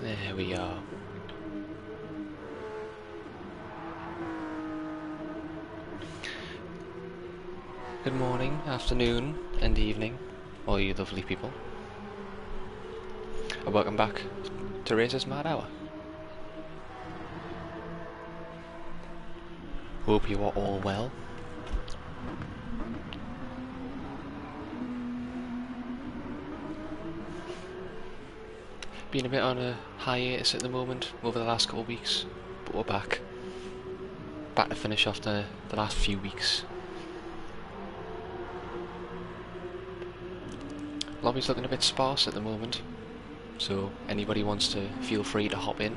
There we are. Good morning, afternoon, and evening, all you lovely people. And welcome back to Razor's Mad Hour. Hope you are all well. Been a bit on a hiatus at the moment over the last couple of weeks, but we're back. Back to finish off the last few weeks. Lobby's looking a bit sparse at the moment, so anybody wants to, feel free to hop in.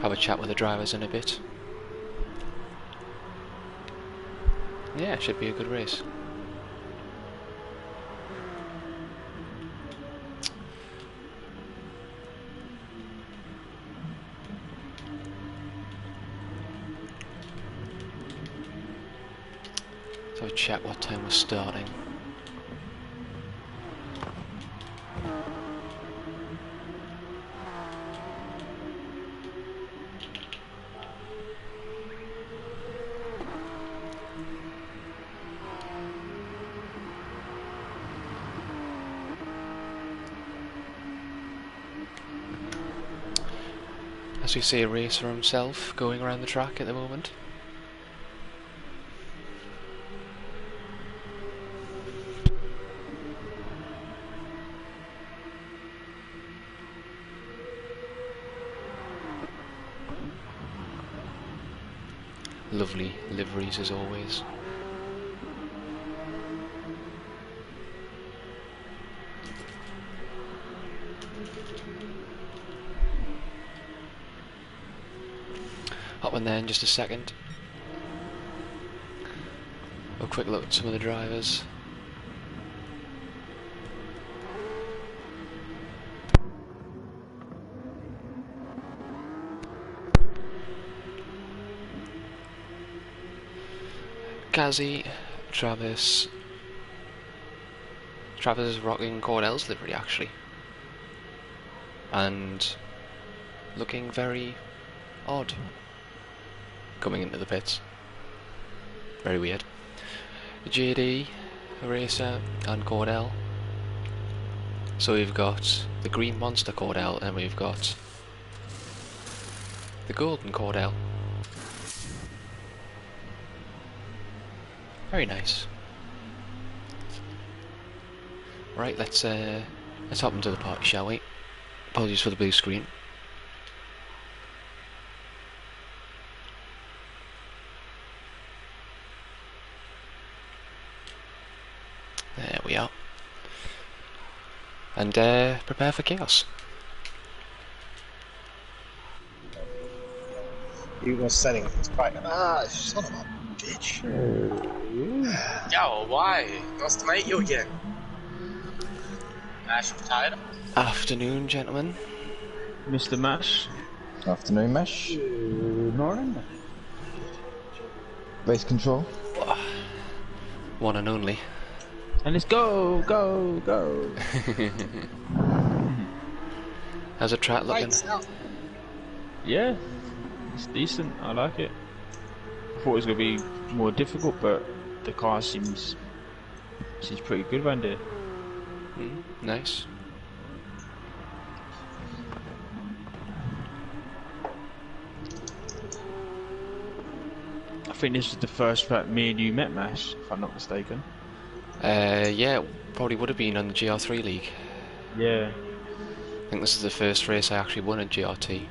Have a chat with the drivers in a bit. Yeah, it should be a good race. Let's have a check what time we're starting. As we see a racer himself going around the track at the moment. Lovely liveries as always. Hop in there in just a second. A quick look at some of the drivers. Gazzy, Travis is rocking Cordell's livery actually, and looking very odd coming into the pits. Very weird. JD, Racer and Cordell. So we've got the green monster Cordell and we've got the golden Cordell. Very nice. Right, let's hop into the party, shall we? Apologies for the blue screen. There we are. And prepare for chaos. He was setting his bike. Ah, son of a bitch. Yo, why? Nice to meet you again. Mashed potato? Afternoon, gentlemen. Mr. Mash. Afternoon, Mesh. Good morning. Race control. One and only. And it's go, go, go. How's the track looking? Lights out. Yeah, it's decent. I like it. I thought it was gonna be more difficult, but the car seems pretty good around here. Nice. I think this is the first that me and you met, Mash, if I'm not mistaken. Yeah, probably would have been on the GR3 League. Yeah. I think this is the first race I actually won at GRT.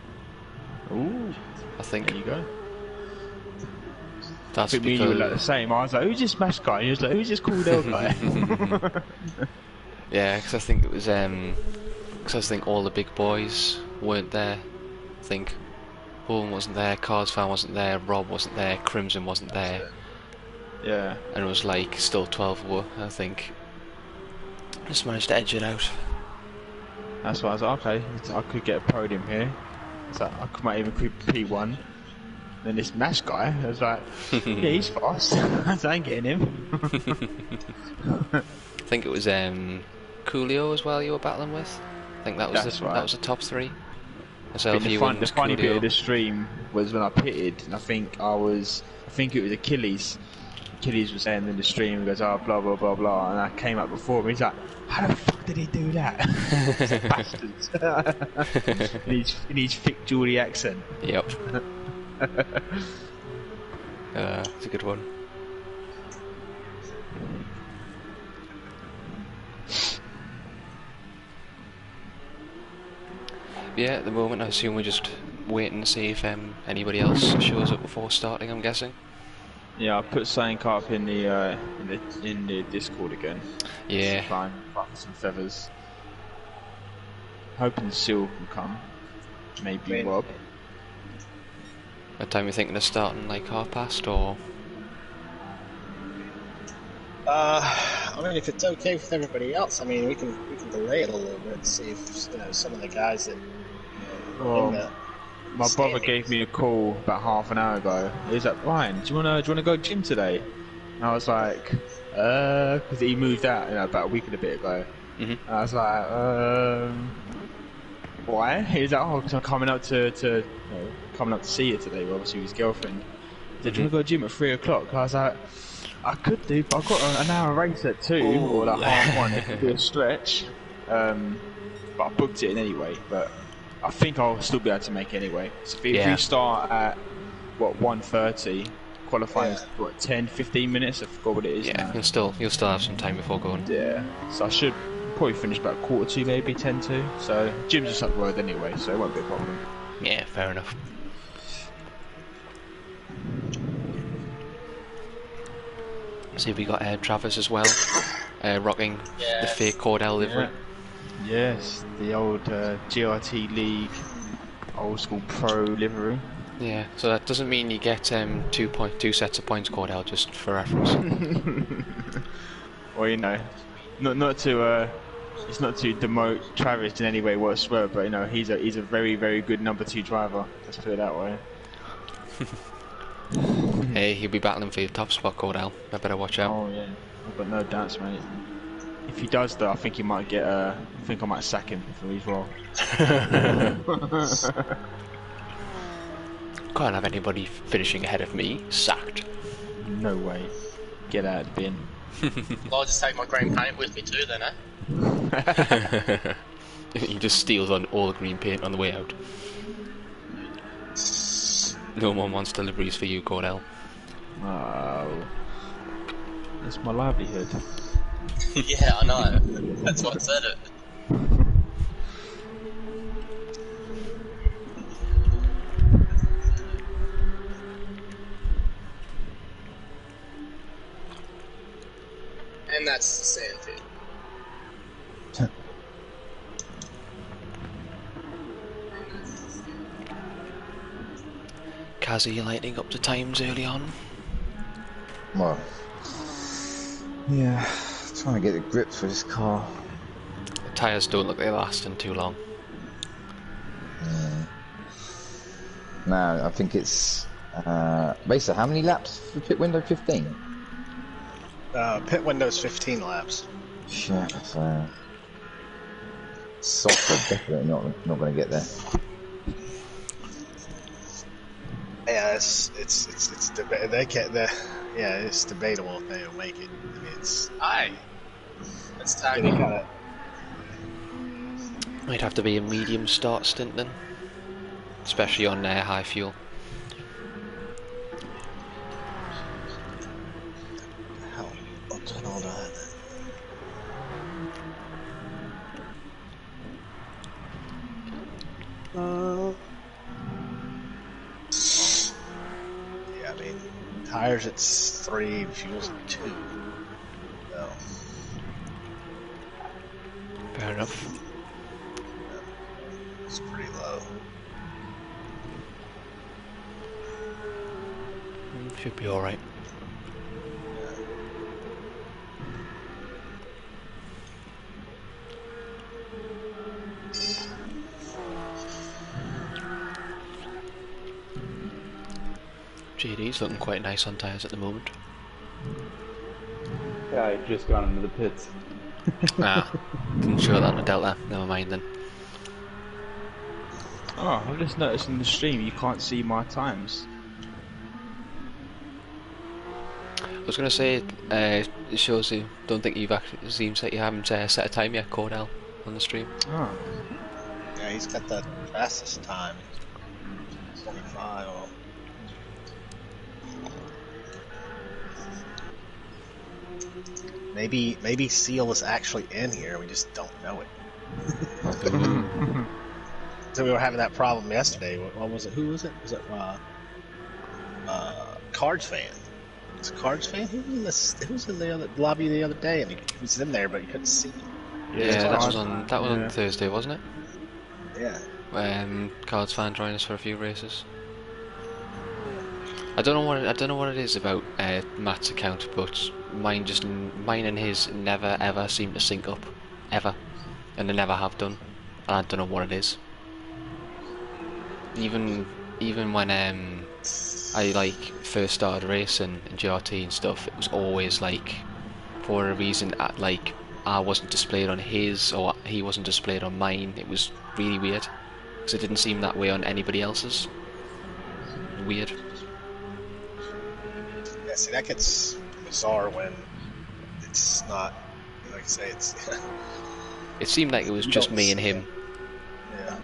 Ooh. I think. There you go. That's I think me and you were like the same. I was like, who's this Mash guy? And he was like, who's this Cordell guy? Yeah, because I think it was because I think all the big boys weren't there. I think Bourne wasn't there, Cars Fan wasn't there, Rob wasn't there, Crimson wasn't there. Yeah. And it was like still 12 were, I think. Just managed to edge it out. That's why I was like, okay, I could get a podium here. So I might even keep P1. Then this Mash guy, I was like, yeah, he's fast. I ain't getting him. I think it was Coolio as well you were battling with? I think that was That's that right. was the top three. I Myself, think you, the and funny bit of Coolio. the stream was when I pitted, and I think it was Achilles. Achilles was saying in the stream, he goes, oh, blah, blah, blah, blah, and I came up before him, he's like, how the fuck did he do that? Bastards. in his thick Geordie accent. Yep. It's a good one. Yeah, at the moment I assume we're just waiting to see if anybody else shows up before starting, I'm guessing. Yeah, I put something up in the Discord again. Yeah. Just try and ruffle some feathers. Hoping Seal can come. Maybe Rob. What time are you thinking of starting, like past, or? I mean, if it's okay with everybody else, I mean, we can delay it a little bit and see if some of the guys that My brother gave me a call about half an hour ago. He was like, Ryan, do you wanna go gym today? And I was like, because he moved out, about a week and a bit ago. Mm-hmm. And I was like, why? He was like, oh, because I'm coming up to see you today. Well, obviously his girlfriend. He said, do you wanna go gym at 3 o'clock? I was like, I could do, but I've got an hour race at 2 or like half 1. It could be a stretch. But I booked it in anyway. But I think I'll still be able to make it anyway. So if we start at 1:30, qualifying what 10-15 minutes. I forgot what it is. Yeah, now. you'll still have some time before going. Yeah, so I should probably finish about 1:45, maybe 10:45. So gym's just up the road anyway, so it won't be a problem. Yeah, fair enough. See, we got Travis as well, rocking the fake Cordell livery. Yes, the old GRT League, old school pro livery. Yeah, so that doesn't mean you get 2 sets of points, Cordell, just for reference. Well, not to it's not to demote Travis in any way whatsoever, but he's a very, very good number 2 driver. Let's put it that way. Hey, he'll be battling for your top spot, Cordell. I better watch out. Oh yeah, I've got no doubts, mate. If he does, though, I think he might get. I think I might sack him for his role. Can't have anybody finishing ahead of me. Sacked. No way. Get out of the bin. Well, I'll just take my green paint with me too, then, eh? He just steals on all the green paint on the way out. No more monster liveries for you, Cordell. Oh, that's my livelihood. Yeah, I know. That's what said it. And that's the sand pit. Kaz, you lighting up the times early on? Well, yeah, trying to get the grips for this car. The tyres don't look like they're lasting too long. No, I think it's basically how many laps for pit window? 15. Pit window's 15 laps. Shit, soft, definitely not going to get there. Yeah, it's debatable if they'll make it. I mean, it's Aye. Let's tag they on. got it. Might have to be a medium start stint then, especially on high fuel. Hell, I'm doing all that. Yeah, I mean, tires it's 3, fuel's 2. So, Fair enough. it's pretty low. Should be alright. JD's looking quite nice on tyres at the moment. Yeah, I've just gone into the pits. Ah, didn't show that on the Delta. Never mind then. Oh, I've just noticed in the stream you can't see my times. I was going to say, it shows you, don't think you've actually, seems like you haven't set a time yet, Cordell, on the stream. Oh. Yeah, he's got the fastest time. 25. Oh. Maybe Seal is actually in here. We just don't know it. So we were having that problem yesterday. What was it? Who was it? Was it Cards fan? Was it Cards fan? Who was in the other lobby the other day? And he was in there, but you couldn't see him. Yeah, that was on Thursday, wasn't it? Yeah. Cards fan joined us for a few races. I don't know what it is about Matt's account, but mine and his never ever seem to sync up, ever, and they never have done. And I don't know what it is. Even when I like first started racing in GRT and stuff, it was always like, for a reason, like I wasn't displayed on his or he wasn't displayed on mine. It was really weird because it didn't seem that way on anybody else's. Weird. Yeah, see, that gets bizarre when it's not, like I say, it's... It seemed like it was just me and him. Yeah.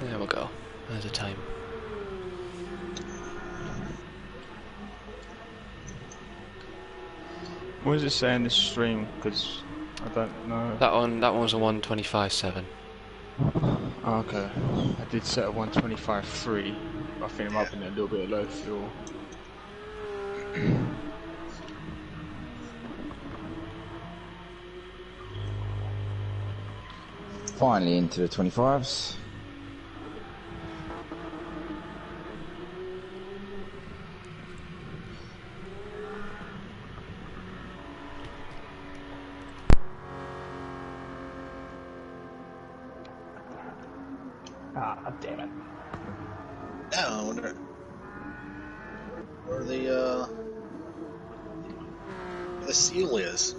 There we go. There's a time. What does it say in this stream? Because I don't know. That one was a 125.7. Oh, okay. I did set a 125.3. I think it might have been a little bit of low fuel. Finally into the 25s. Ah, damn it. Yeah, I wonder where the seal is.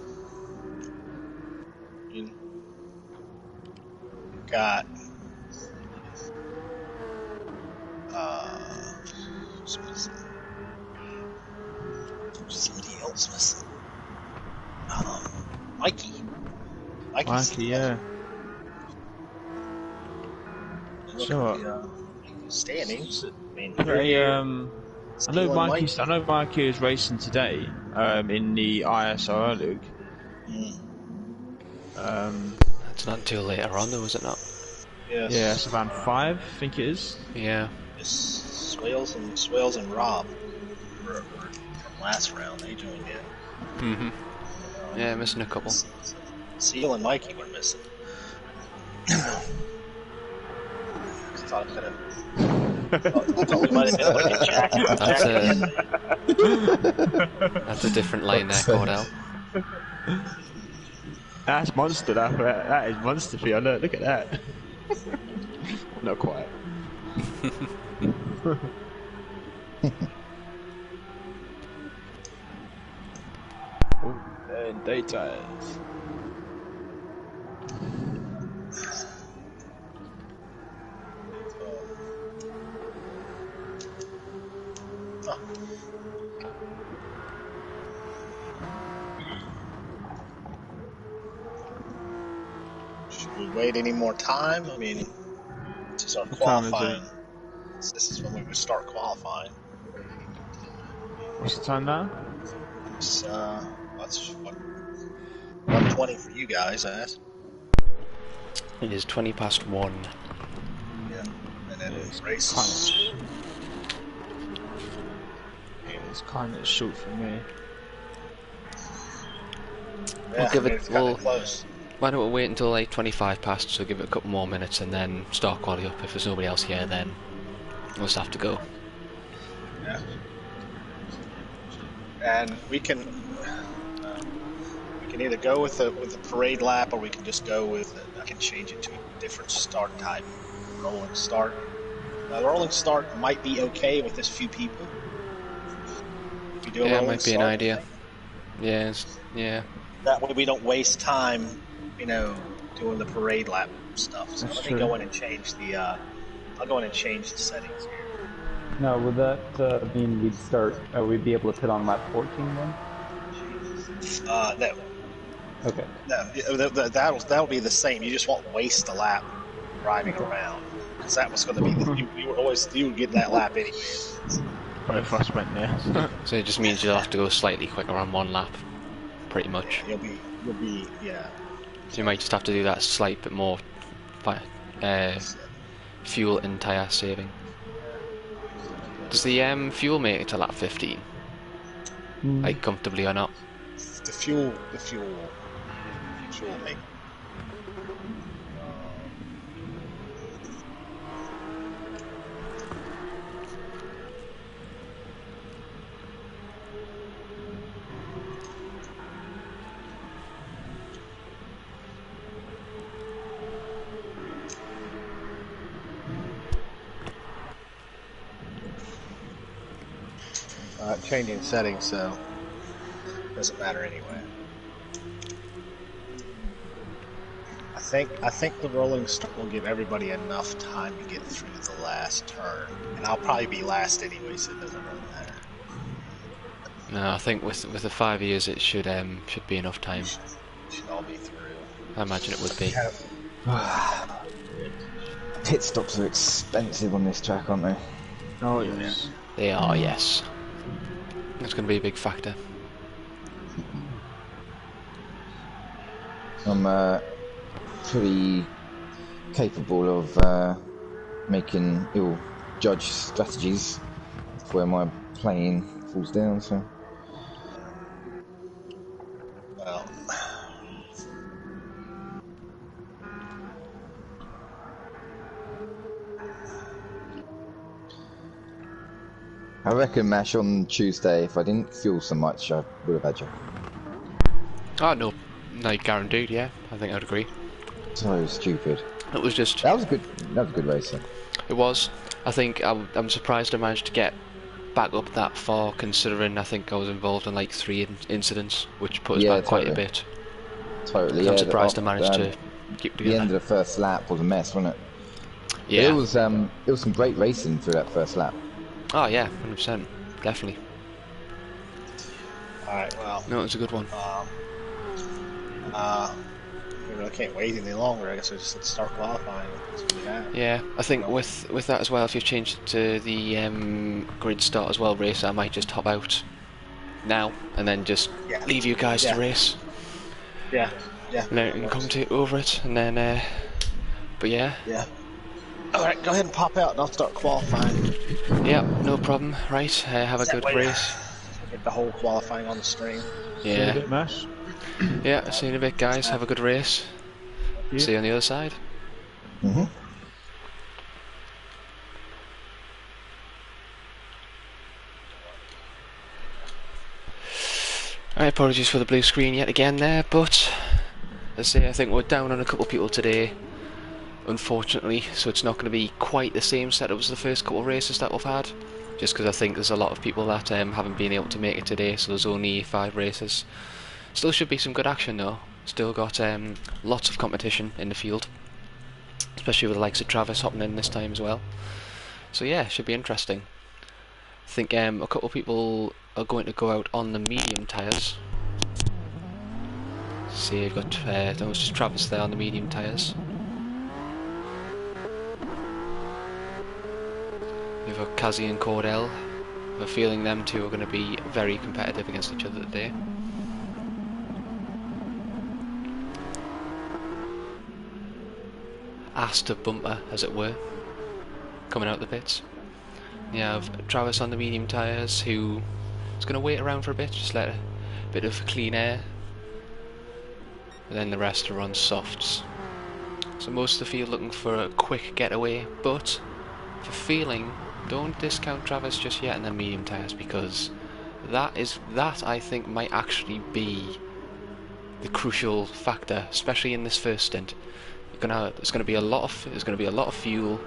I mean, got somebody else missing. Mikey. Mikey, yeah. Sure. Standings. I mean, I know Mikey is racing today in the ISRO League. It's not until later on though, is it not? Yes. Yeah, it's around 5, I think it is. Yeah. Swales and Rob were from last round. They joined in. Yeah, missing a couple. Seal and Mikey were missing. Thought we might have been able to get Jack. That's a different line there, Cordell. That's monster. That is monster for you. Look at that. Not quite. And daytime. Should we wait any more time? I mean, this is our qualifying. This is when we would start qualifying. What's the time now? It's, That's what 1:20 for you guys, It is 20 past 1. Yeah. And then It's races. It's kind of short for me. Yeah, We'll give it. it's kind of close. Why don't we wait until like 25 past, so give it a couple more minutes and then start quality up. If there's nobody else here, then we'll just have to go. Yeah. And we can either go with the parade lap, or we can just go with I can change it to a different start type, rolling start. The rolling start might be okay with this few people. If you do a Yeah, rolling might be an start, idea. Yeah. that way we don't waste time, doing the parade lap stuff. So That's let me true. go in and change the. I'll go in and change the settings here. Now, would that mean we'd be able to pit on lap 14 then? No. Okay. No, that'll be the same. You just won't waste a lap driving around, because that was going to be you would get that lap anyway. Both of us went there. So it just means you'll have to go slightly quicker on one lap, pretty much. You'll be yeah. So you might just have to do that slight bit more fuel and tyre saving. Does the fuel make it to lap 15? Like comfortably or not? The fuel make. Changing settings, so doesn't matter anyway. I think the rolling start will give everybody enough time to get through the last turn, and I'll probably be last anyway, so it doesn't really matter. No, I think with the 5 years it should be enough time. Should all be through. I imagine it would be. Pit stops are expensive on this track, aren't they? Oh yes. They are, yes. That's going to be a big factor. I'm pretty capable of making ill-judged strategies where my playing falls down, so... Well, I reckon, Mash, on Tuesday, if I didn't fuel so much, I would have had you. Oh, no, guaranteed, yeah. I think I'd agree. So stupid. It was just... That was a good race, then. It was. I think I'm surprised I managed to get back up that far, considering I think I was involved in like 3 incidents, which put us back quite a bit. Totally, I'm surprised I managed to keep together. The end of the first lap was a mess, wasn't it? Yeah. But it was some great racing through that first lap. Oh yeah, 100%, definitely. alright, well. No, it was a good one. I really can't wait any longer. I guess we just start qualifying. Yeah, I think with that as well, if you've changed it to the grid start as well race, I might just hop out now and then just leave you guys to race. Yeah. And then you can commentate over it, and then, but yeah. Yeah. Alright, go ahead and pop out and I'll start qualifying. Yeah, no problem. Right, have a good race. Get the whole qualifying on the stream. Yeah. See you, Mash. Yeah, see you in a bit, guys. Have a good race. Yeah. See you on the other side. Alright, apologies for the blue screen yet again there, but as I say, I think we're down on a couple of people today, unfortunately, so it's not going to be quite the same setup as the first couple of races that we've had, just because I think there's a lot of people that haven't been able to make it today, so there's only 5 races. Still should be some good action though, still got lots of competition in the field, especially with the likes of Travis hopping in this time as well, so yeah, should be interesting. I think a couple of people are going to go out on the medium tyres. See, you've got that was just Travis there on the medium tyres. You've got Kazi and Cordell. I have a feeling them two are going to be very competitive against each other today. ass to bumper, as it were, coming out the pits. You have Travis on the medium tyres, who is going to wait around for a bit, just let a bit of clean air, and then the rest are on softs. So most of the field looking for a quick getaway, but for feeling, don't discount Travis just yet in the medium tyres, because that I think might actually be the crucial factor, especially in this first stint. There's going to be a lot of fuel,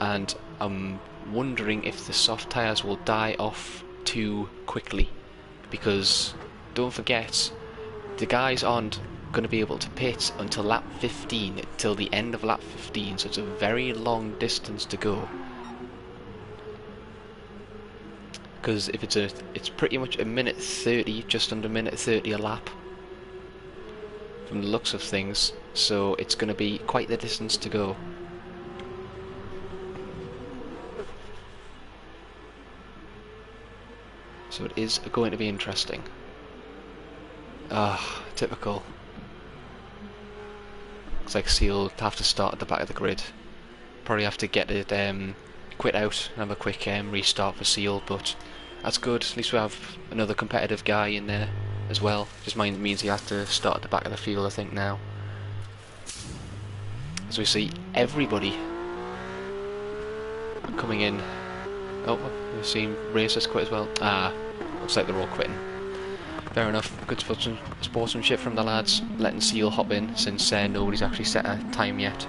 and I'm wondering if the soft tyres will die off too quickly, because don't forget, the guys aren't going to be able to pit until lap 15, till the end of lap 15, so it's a very long distance to go. Because if it's pretty much a minute 30, just under a minute 30 a lap, from the looks of things, so it's going to be quite the distance to go. So it is going to be interesting. Typical. Looks like Seal have to start at the back of the grid. Probably have to get it quit out and have a quick restart for Seal, but that's good. At least we have another competitive guy in there as well. Just means he has to start at the back of the field, I think, now. As we see everybody coming in. Oh, we've seen racers quit as well. Looks like they're all quitting. Fair enough. Good sportsmanship from the lads, letting Seal hop in, since nobody's actually set a time yet.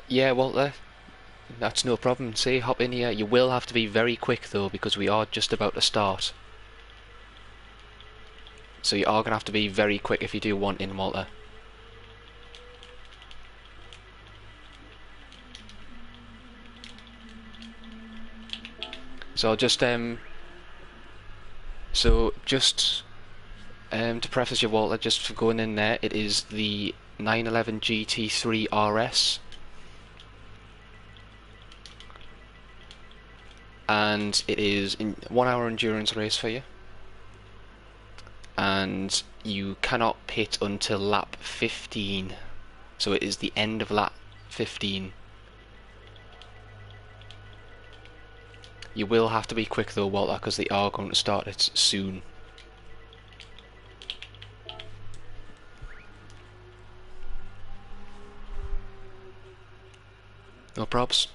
Yeah, Walter, that's no problem. Say, hop in here. You will have to be very quick though, because we are just about to start. So you are going to have to be very quick if you do want in, Walter. So I'll just to preface you, Walter, just for going in there, it is the 911 GT3 RS, and it is a 1 hour endurance race for you, and you cannot pit until lap 15, so it is the end of lap 15. You will have to be quick though, Walter, because they are going to start it soon. No probs.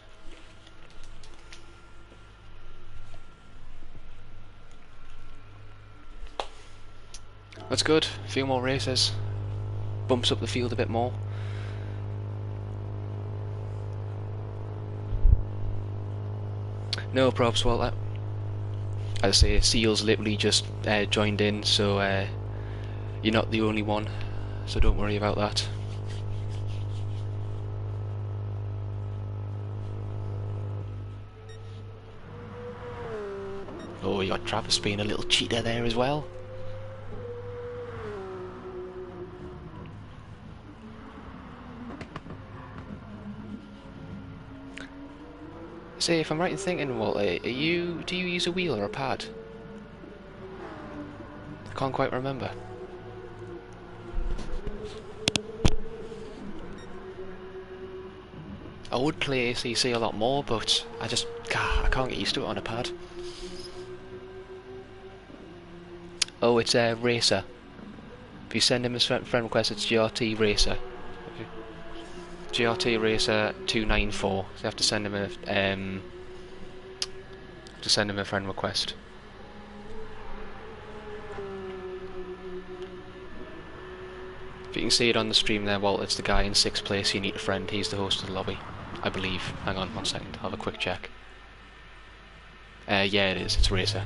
That's good. A few more races. Bumps up the field a bit more. No probs, Walter. As I say, Seal's literally just joined in, so you're not the only one, so don't worry about that. Oh, you got Travis being a little cheater there as well. Say, if I'm right in thinking, Walter, do you use a wheel or a pad? I can't quite remember. I would play ACC a lot more, but I can't get used to it on a pad. Oh, it's a Racer. If you send him a friend request, it's GRT Racer. GRT Racer 294. So you have to send him a friend request. If you can see it on the stream there, Walt, it's the guy in 6th place. You need a friend. He's the host of the lobby, I believe. Hang on 1 second. I'll have a quick check. Yeah, it is. It's Racer.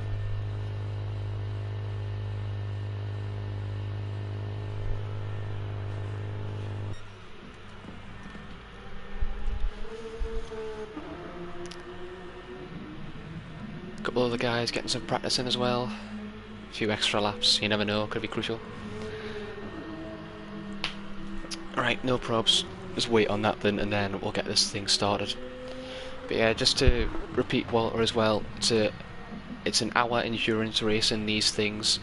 A couple of the guys getting some practice in as well. A few extra laps, you never know, could be crucial. Alright, no probs. Just wait on that then, and then we'll get this thing started. But yeah, just to repeat Walter as well, it's an hour endurance race in these things.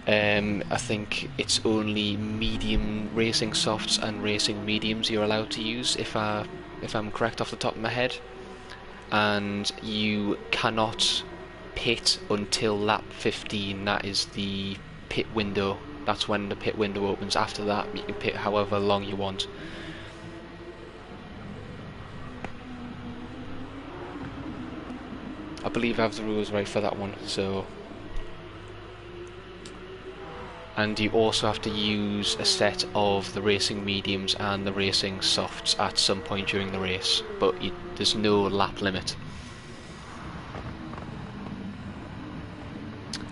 I think it's only medium racing softs and racing mediums you're allowed to use, if I'm correct off the top of my head. And you cannot pit until lap 15. That is the pit window. That's when the pit window opens. After that, you can pit however long you want. I believe I have the rules right for that one, so... And you also have to use a set of the racing mediums and the racing softs at some point during the race, but there's no lap limit.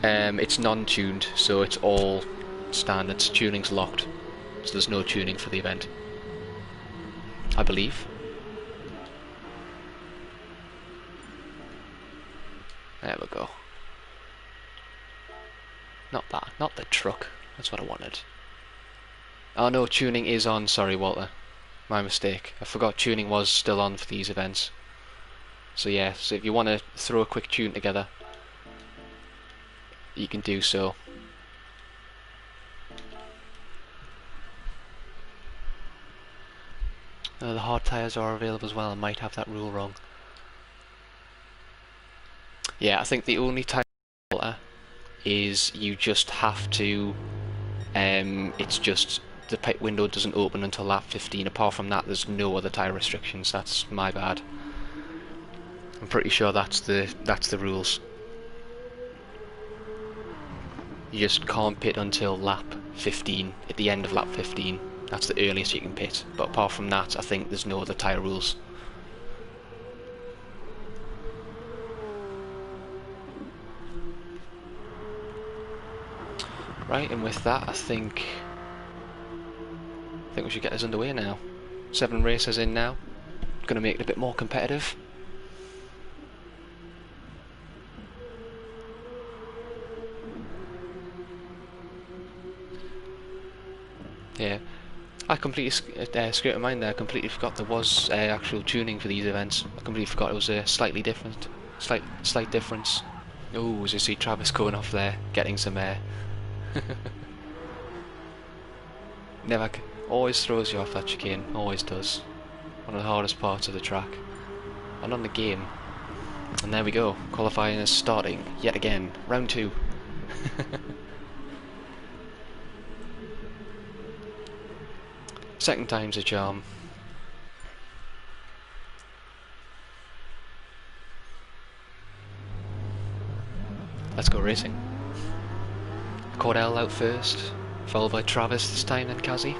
It's non-tuned, so it's all standard. Tuning's locked, so there's no tuning for the event, I believe. There we go. Not that, not the truck. That's what I wanted. Oh no, tuning is on. Sorry, Walter. My mistake. I forgot tuning was still on for these events. So yeah, so if you want to throw a quick tune together, you can do so. The hard tyres are available as well. I might have that rule wrong. Yeah, I think the only tyre is you just have to... it's just the pit window doesn't open until lap 15. Apart from that, there's no other tyre restrictions. That's my bad. I'm pretty sure that's the rules. You just can't pit until lap 15, at the end of lap 15. That's the earliest you can pit. But apart from that, I think there's no other tyre rules. Right, and with that, I think we should get us underway now. 7 racers in now. Going to make it a bit more competitive. Yeah, I completely skipped mine there. I completely forgot there was actual tuning for these events. I completely forgot it was a slightly different, slight difference. Oh, as you see Travis going off there, getting some air. Always throws you off that chicane, always does. One of the hardest parts of the track. And on the game. And there we go, qualifying is starting, yet again, round 2. Second time's a charm. Let's go racing. Cordell out first, followed by Travis this time, then Kazi.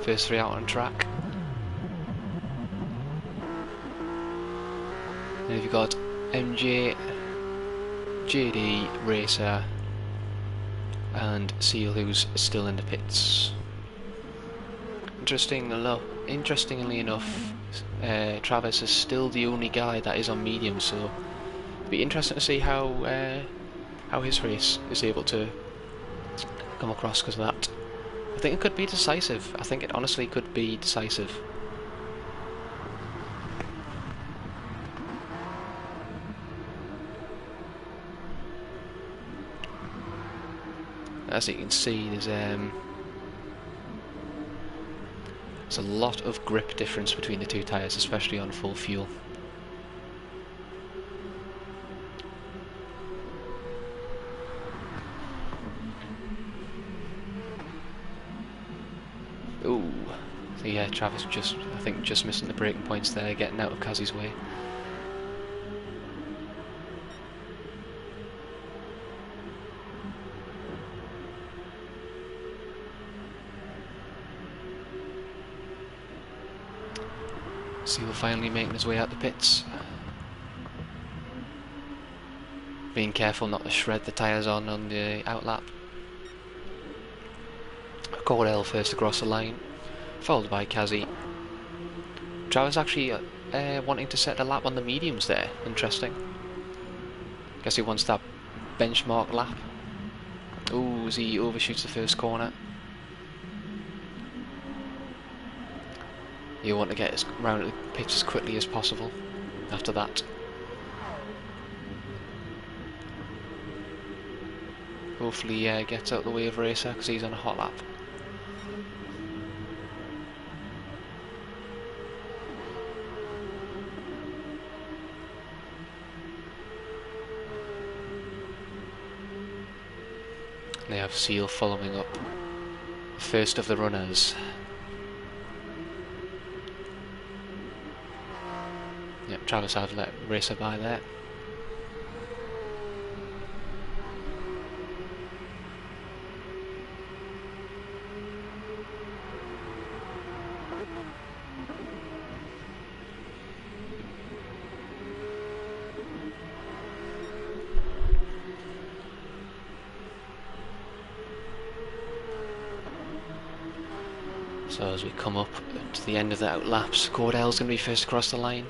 First 3 out on track. Then you've got MJ, JD, Racer, and Seal, who's still in the pits. Interestingly enough, Travis is still the only guy that is on medium, so it'll be interesting to see how his race is able to come across because of that. I think it could be decisive. I think it honestly could be decisive. As you can see, there's a lot of grip difference between the two tyres, especially on full fuel. Ooh, so yeah, Travis I think just missing the braking points there, getting out of Kazi's way. Seal finally making his way out the pits. Being careful not to shred the tyres on the outlap. Cordell first across the line, followed by Kazi. Travis actually wanting to set a lap on the mediums there. Interesting. Guess he wants that benchmark lap. Ooh, as he overshoots the first corner. You want to get round the pitch as quickly as possible after that. Hopefully gets out the way of Racer because he's on a hot lap. They have Seal following up, first of the runners. Yep, Travis have let Racer by there. So as we come up to the end of the outlaps, Cordell's going to be first across the line.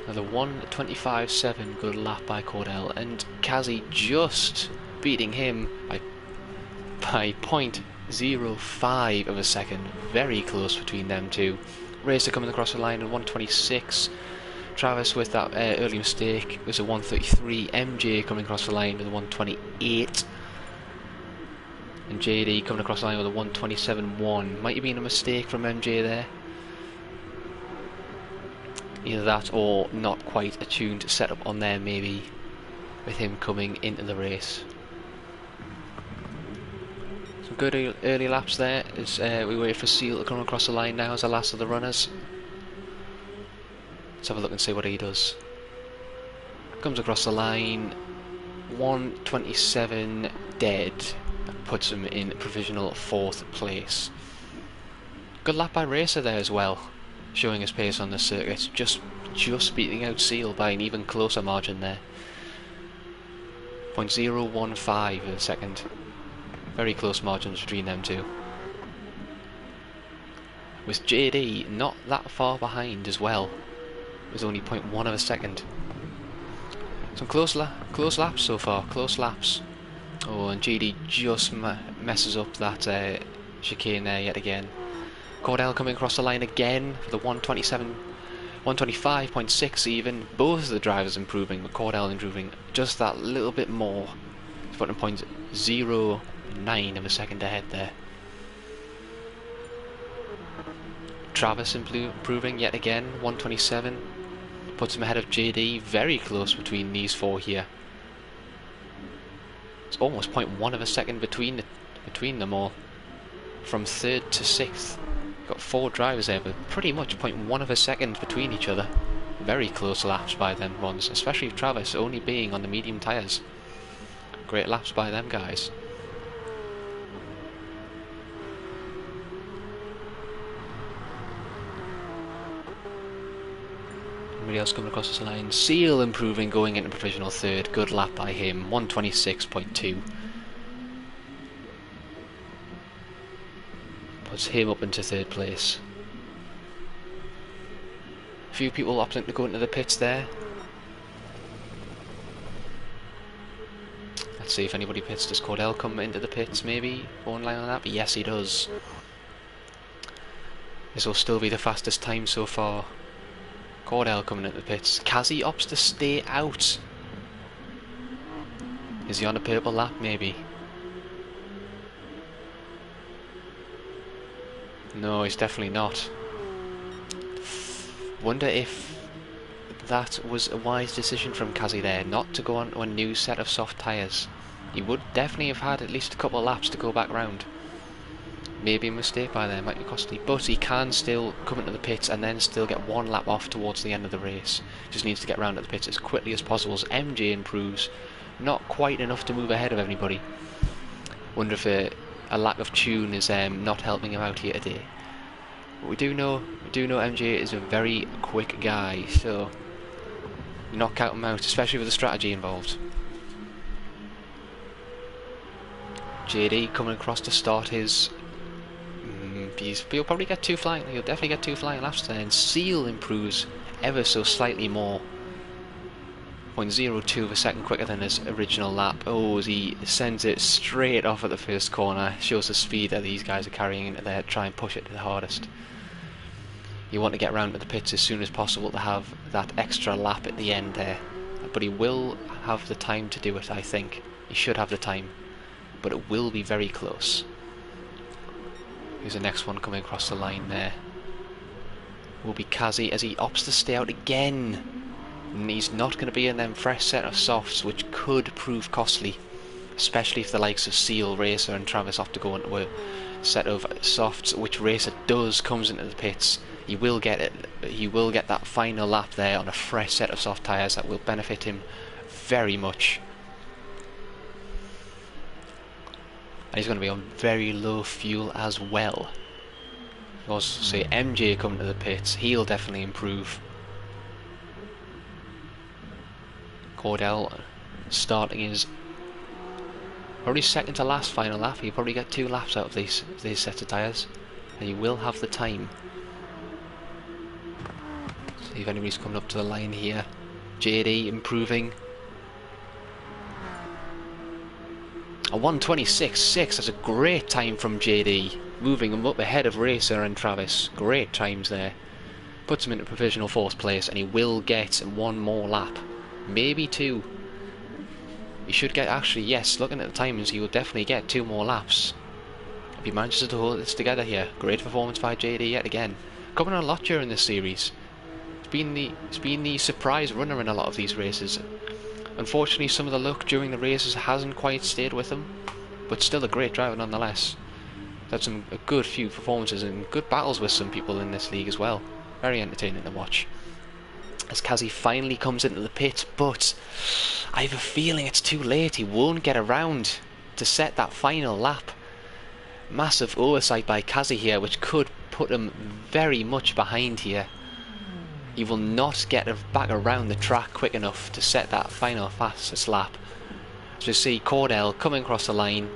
Another 1:25.7, good lap by Cordell, and Kazi just beating him by 0.05 of a second. Very close between them two. Racer coming across the line at 1:26. Travis with that early mistake was a 1:33. MJ coming across the line with a 1:28. And JD coming across the line with a 1:27.1. Might have been a mistake from MJ there. Either that or not quite a tuned setup on there maybe, with him coming into the race. Some good early laps there as we wait for Seal to come across the line now as the last of the runners. Let's have a look and see what he does. Comes across the line, 1:27 dead. That puts him in provisional 4th place. Good lap by Racer there as well, showing his pace on the circuit, just beating out Seal by an even closer margin there. 0.015 of a second. Very close margins between them two. With JD not that far behind as well, with only 0.1 of a second. Some close laps so far, close laps. Oh, and JD just messes up that chicane there yet again. Cordell coming across the line again for the 1:25.6 even. Both of the drivers improving, but Cordell improving just that little bit more. He's putting 0.09 of a second ahead there. Travis improving yet again, 1:27. Puts him ahead of JD, very close between these four here. It's almost 0.1 of a second between them all. From 3rd to 6th. Got 4 drivers there, but pretty much 0.1 of a second between each other. Very close laps by them ones, especially Travis only being on the medium tyres. Great laps by them guys. Everybody else coming across this line. Seal improving, going into provisional 3rd. Good lap by him, 1:26.2. Puts him up into 3rd place. A few people opting to go into the pits there. Let's see if anybody pits. Does Cordell come into the pits maybe? One line on that, but yes he does. This will still be the fastest time so far. Cordell coming into the pits. Kazi opts to stay out. Is he on a purple lap maybe? No, he's definitely not. Wonder if that was a wise decision from Kazi there, not to go on to a new set of soft tyres. He would definitely have had at least a couple of laps to go back round. Maybe a mistake by there, might be costly, but he can still come into the pits and then still get 1 lap off towards the end of the race. Just needs to get round to the pits as quickly as possible as MJ improves. Not quite enough to move ahead of everybody. Wonder if a lack of tune is not helping him out here today. But we do know MJ is a very quick guy, so not count him out, especially with the strategy involved. JD coming across to start his. He'll probably get 2 flying. He'll definitely get 2 flying laps there, and Seal improves ever so slightly more. 0.02 of a second quicker than his original lap. Oh, as he sends it straight off at the first corner. Shows the speed that these guys are carrying into there, try and push it to the hardest. You want to get around to the pits as soon as possible to have that extra lap at the end there. But he will have the time to do it, I think. He should have the time. But it will be very close. Here's the next one coming across the line there. Will be Kazi as he opts to stay out again. And he's not going to be in them fresh set of softs, which could prove costly. Especially if the likes of Seal, Racer and Travis opt to go into a set of softs, which Racer comes into the pits. He will get it. He will get that final lap there on a fresh set of soft tyres that will benefit him very much. And he's going to be on very low fuel as well. Also, say MJ coming to the pits, he'll definitely improve. Cordell starting his probably second to last final lap. He'll probably get 2 laps out of these sets of tyres, and he will have the time. See if anybody's coming up to the line here. JD improving. A 1:26.6, that's a great time from JD. Moving him up ahead of Racer and Travis. Great times there. Puts him into provisional 4th place, and he will get 1 more lap. Maybe 2. He should get, actually, yes, looking at the timings, he will definitely get 2 more laps. If he manages to hold this together here. Great performance by JD yet again. Coming on a lot during this series. It's been the surprise runner in a lot of these races. Unfortunately, some of the luck during the races hasn't quite stayed with him, but still a great driver nonetheless. Had a good few performances and good battles with some people in this league as well. Very entertaining to watch. As Kazi finally comes into the pit, but I have a feeling it's too late. He won't get around to set that final lap. Massive oversight by Kazi here, which could put him very much behind here. He will not get back around the track quick enough to set that final fastest lap. As we see Cordell coming across the line.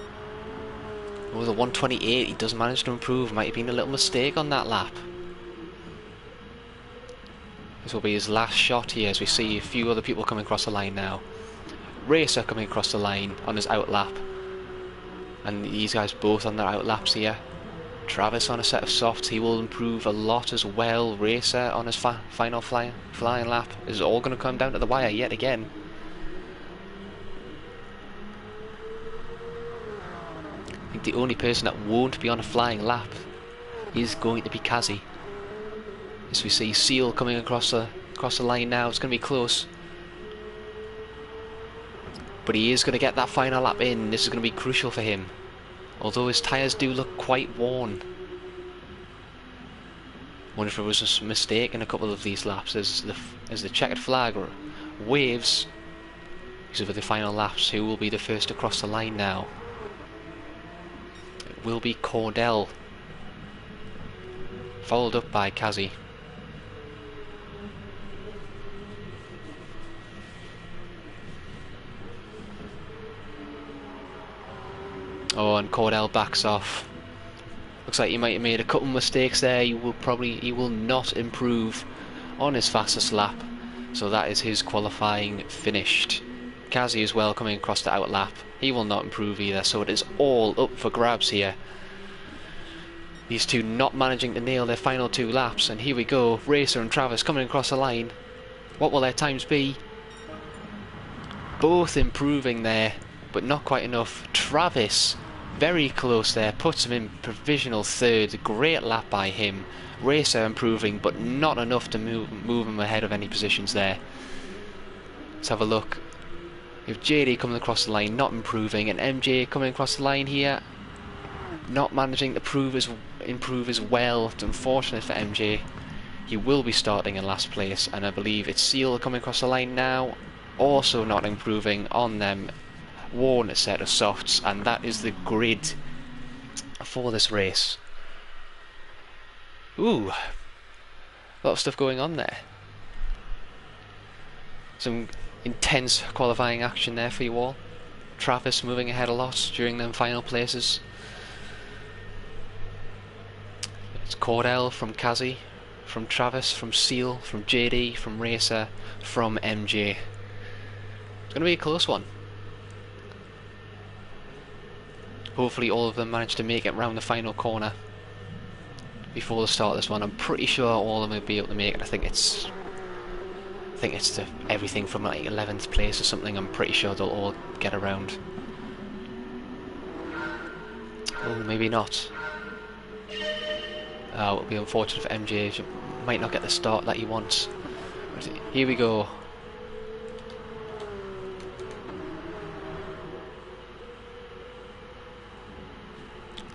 With a 1:28, he does manage to improve. Might have been a little mistake on that lap. This will be his last shot here, as we see a few other people coming across the line now. Racer coming across the line on his out lap. And these guys both on their out laps here. Travis on a set of softs, he will improve a lot as well. Racer on his final flying lap. This is all going to come down to the wire yet again. I think the only person that won't be on a flying lap is going to be Kazi. As we see Seal coming across the line now, it's going to be close. But he is going to get that final lap in. This is going to be crucial for him. Although his tyres do look quite worn. Wonder if it was a mistake in a couple of these laps as the checkered flag waves. These are the final laps. Who will be the first across the line now? It will be Cordell, followed up by Kazi. Oh, and Cordell backs off. Looks like he might have made a couple mistakes there. He will not improve on his fastest lap. So that is his qualifying finished. Kazi as well coming across the out lap. He will not improve either. So it is all up for grabs here. These two not managing to nail their final 2 laps. And here we go. Racer and Travis coming across the line. What will their times be? Both improving there, but not quite enough. Travis very close there, puts him in provisional 3rd. Great lap by him. Racer improving, but not enough to move him ahead of any positions there. Let's have a look. If JD coming across the line, not improving, and MJ coming across the line here, not managing to improve as well. It's unfortunate for MJ. He will be starting in last place, and I believe it's Seal coming across the line now, also not improving on them. Worn set of softs, and that is the grid for this race. Ooh, a lot of stuff going on there. Some intense qualifying action there for you all. Travis moving ahead a lot during them final places. It's Cordell from Kazi, from Travis, from Seal, from JD, from Racer, from MJ. Going to be a close one. Hopefully all of them manage to make it round the final corner before the start of this one. I'm pretty sure all of them will be able to make it. I think it's everything from like 11th place or something. I'm pretty sure they'll all get around. Oh, maybe not. Oh, it'll be unfortunate for MJ. She might not get the start that he wants. Here we go.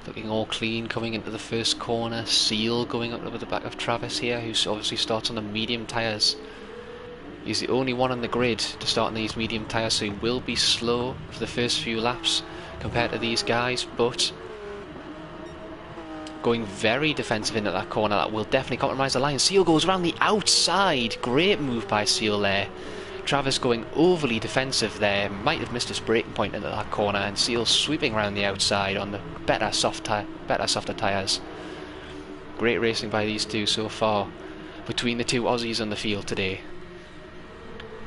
Looking all clean coming into the first corner. Seal going up over the back of Travis here, who obviously starts on the medium tyres. He's the only one on the grid to start on these medium tyres, so he will be slow for the first few laps compared to these guys, but going very defensive into that corner. That will definitely compromise the line. Seal goes around the outside. Great move by Seal there. Travis going overly defensive there. Might have missed his braking point into that corner, and Seal sweeping around the outside on the softer tyres. Great racing by these two so far between the two Aussies on the field today.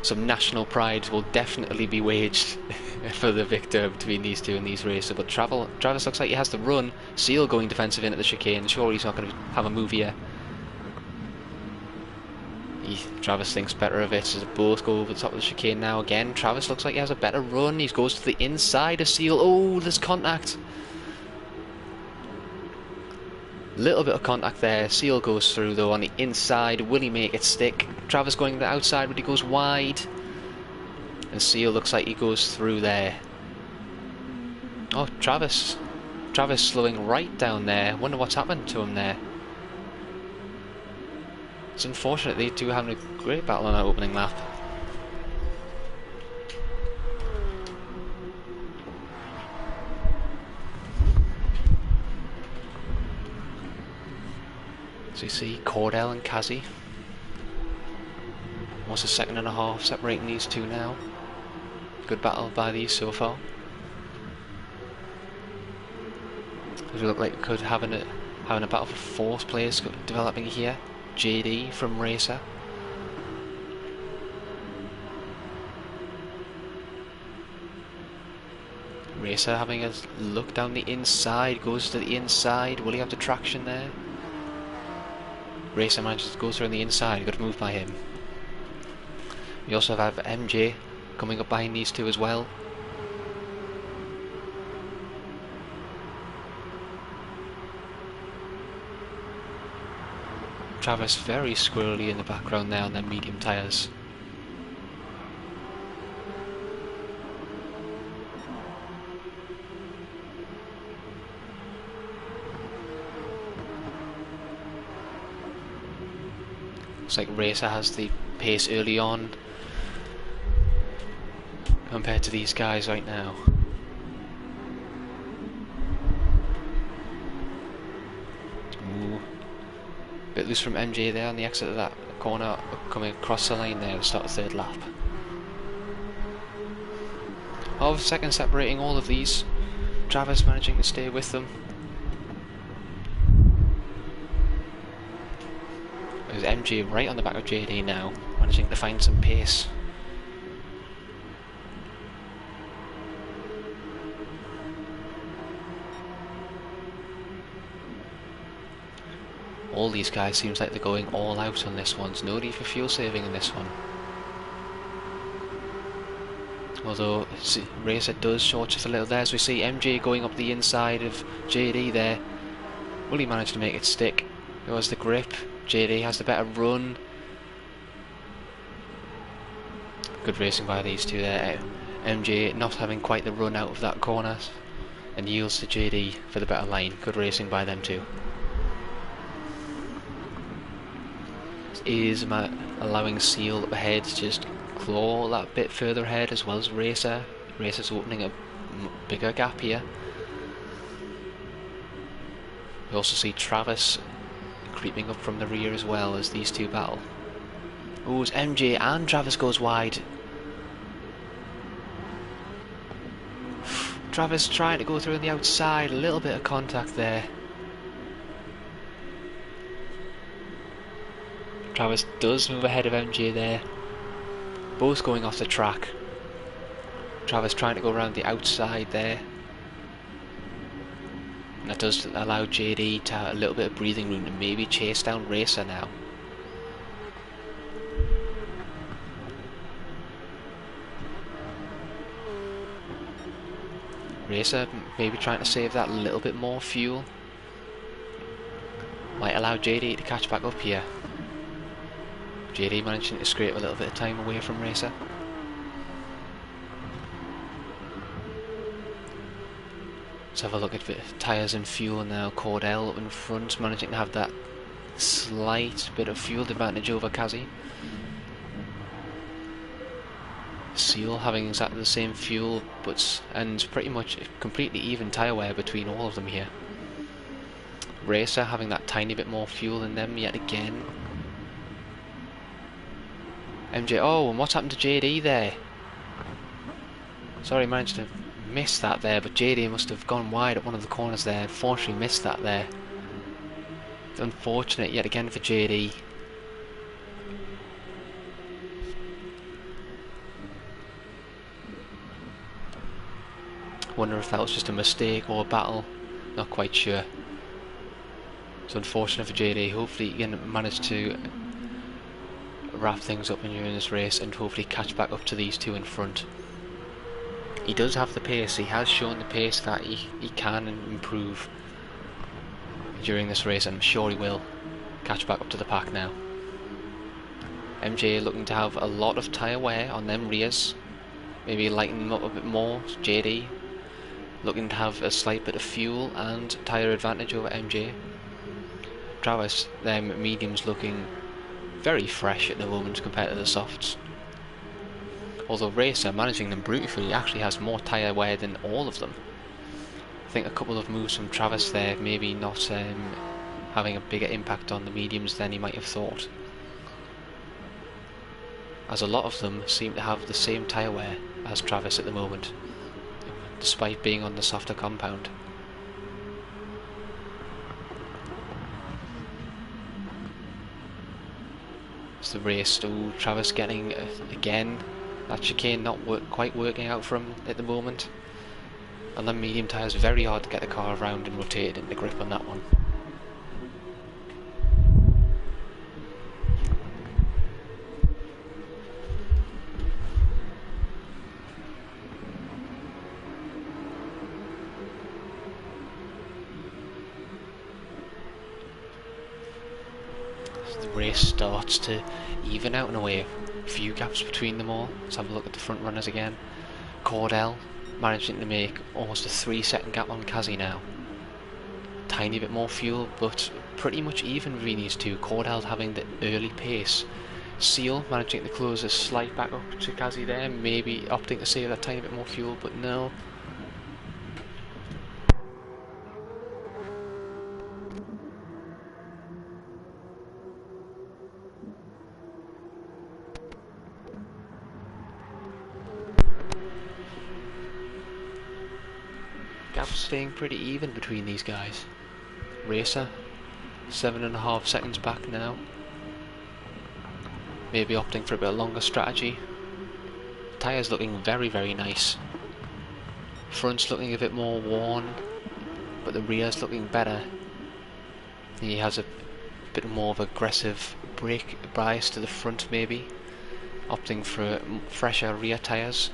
Some national pride will definitely be waged for the victor between these two in these races. But Travis looks like he has to run. Seal going defensive into the chicane. Sure, he's not going to have a move here. Travis thinks better of it as both go over the top of the chicane now again. Travis looks like he has a better run. He goes to the inside of Seal. Oh, there's contact. Little bit of contact there. Seal goes through though on the inside. Will he make it stick? Travis going to the outside, but he goes wide. And Seal looks like he goes through there. Oh, Travis slowing right down there. Wonder what's happened to him there. It's unfortunate they two having a great battle on that opening lap. So you see Cordell and Kazi. Almost a second and a half separating these two now. Good battle by these so far. Does it look like we could having a battle for fourth place developing here. JD from Racer. Racer having a look down the inside, goes to the inside. Will he have the traction there? Racer manages to go through on the inside. Good move by him. We also have MJ coming up behind these two as well. Travis very squirrely in the background there on their medium tyres. Looks like Racer has the pace early on compared to these guys right now. Ooh. Bit loose from MJ there on the exit of that corner, coming across the line there to start the third lap. Of second separating all of these, Travis managing to stay with them. There's MJ right on the back of JD now, managing to find some pace. All these guys seems like they're going all out on this one. There's no need for fuel saving in this one. Although Racer does short just a little there, as we see MJ going up the inside of JD there. Will he manage to make it stick? Who has the grip? JD has the better run. Good racing by these two there. MJ not having quite the run out of that corner and yields to JD for the better line. Good racing by them too. Is allowing Seal up ahead to just claw that bit further ahead, as well as Racer. Racer's opening a bigger gap here. We also see Travis creeping up from the rear as well as these two battle. Oh, it's MJ and Travis goes wide. Travis trying to go through on the outside, a little bit of contact there. Travis does move ahead of MJ there. Both going off the track. Travis trying to go around the outside there. And that does allow JD to have a little bit of breathing room to maybe chase down Racer now. Racer maybe trying to save that little bit more fuel. Might allow JD to catch back up here. JD managing to scrape a little bit of time away from Racer. Let's have a look at the tyres and fuel now. Cordell up in front, managing to have that slight bit of fuel advantage over Kazi. Seal having exactly the same fuel, and pretty much completely even tyre wear between all of them here. Racer having that tiny bit more fuel than them yet again. MJ, oh, and what's happened to JD there? Sorry, managed to miss that there, but JD must have gone wide at one of the corners there. Unfortunately missed that there. It's unfortunate yet again for JD. Wonder if that was just a mistake or a battle. Not quite sure. It's unfortunate for JD. Hopefully he can manage to wrap things up during this race and hopefully catch back up to these two in front. He does have the pace. He has shown the pace that he can improve during this race, and I'm sure he will catch back up to the pack now. MJ looking to have a lot of tyre wear on them rears. Maybe lighten them up a bit more. JD looking to have a slight bit of fuel and tyre advantage over MJ. Travis, them mediums looking very fresh at the moment compared to the softs. Although Racer, managing them beautifully, actually has more tyre wear than all of them. I think a couple of moves from Travis there, maybe not having a bigger impact on the mediums than he might have thought, as a lot of them seem to have the same tyre wear as Travis at the moment, despite being on the softer compound. It's the race. Oh, Travis getting again that chicane not quite working out for him at the moment. On the medium tyres, very hard to get the car around and rotate into grip on that one. The race starts to even out in a way. A few gaps between them all. Let's have a look at the front runners again. Cordell managing to make almost a 3-second gap on Kazi now. Tiny bit more fuel, but pretty much even between these two. Cordell having the early pace. Seal managing to close a slight back up to Kazi there, maybe opting to save that tiny bit more fuel, but no. Gap's staying pretty even between these guys. Racer, 7.5 seconds back now. Maybe opting for a bit longer strategy. Tyres looking very, very nice. Front's looking a bit more worn, but the rear's looking better. He has a bit more of aggressive brake bias to the front maybe, opting for fresher rear tyres.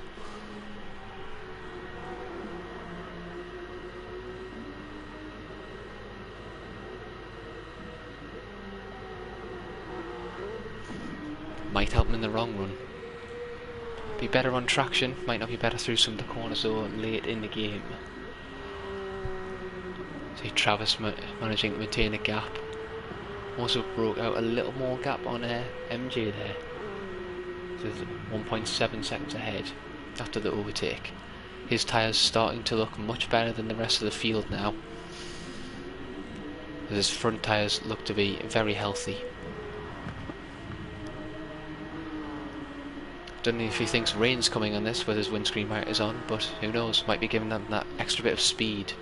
Might help him in the long run. Be better on traction, might not be better through some of the corners though late in the game. See Travis managing to maintain a gap. Also broke out a little more gap on MJ there. So 1.7 seconds ahead after the overtake. His tyres starting to look much better than the rest of the field now. His front tyres look to be very healthy. Don't know if he thinks rain's coming on this with his windscreen wipers on, but who knows, might be giving them that extra bit of speed,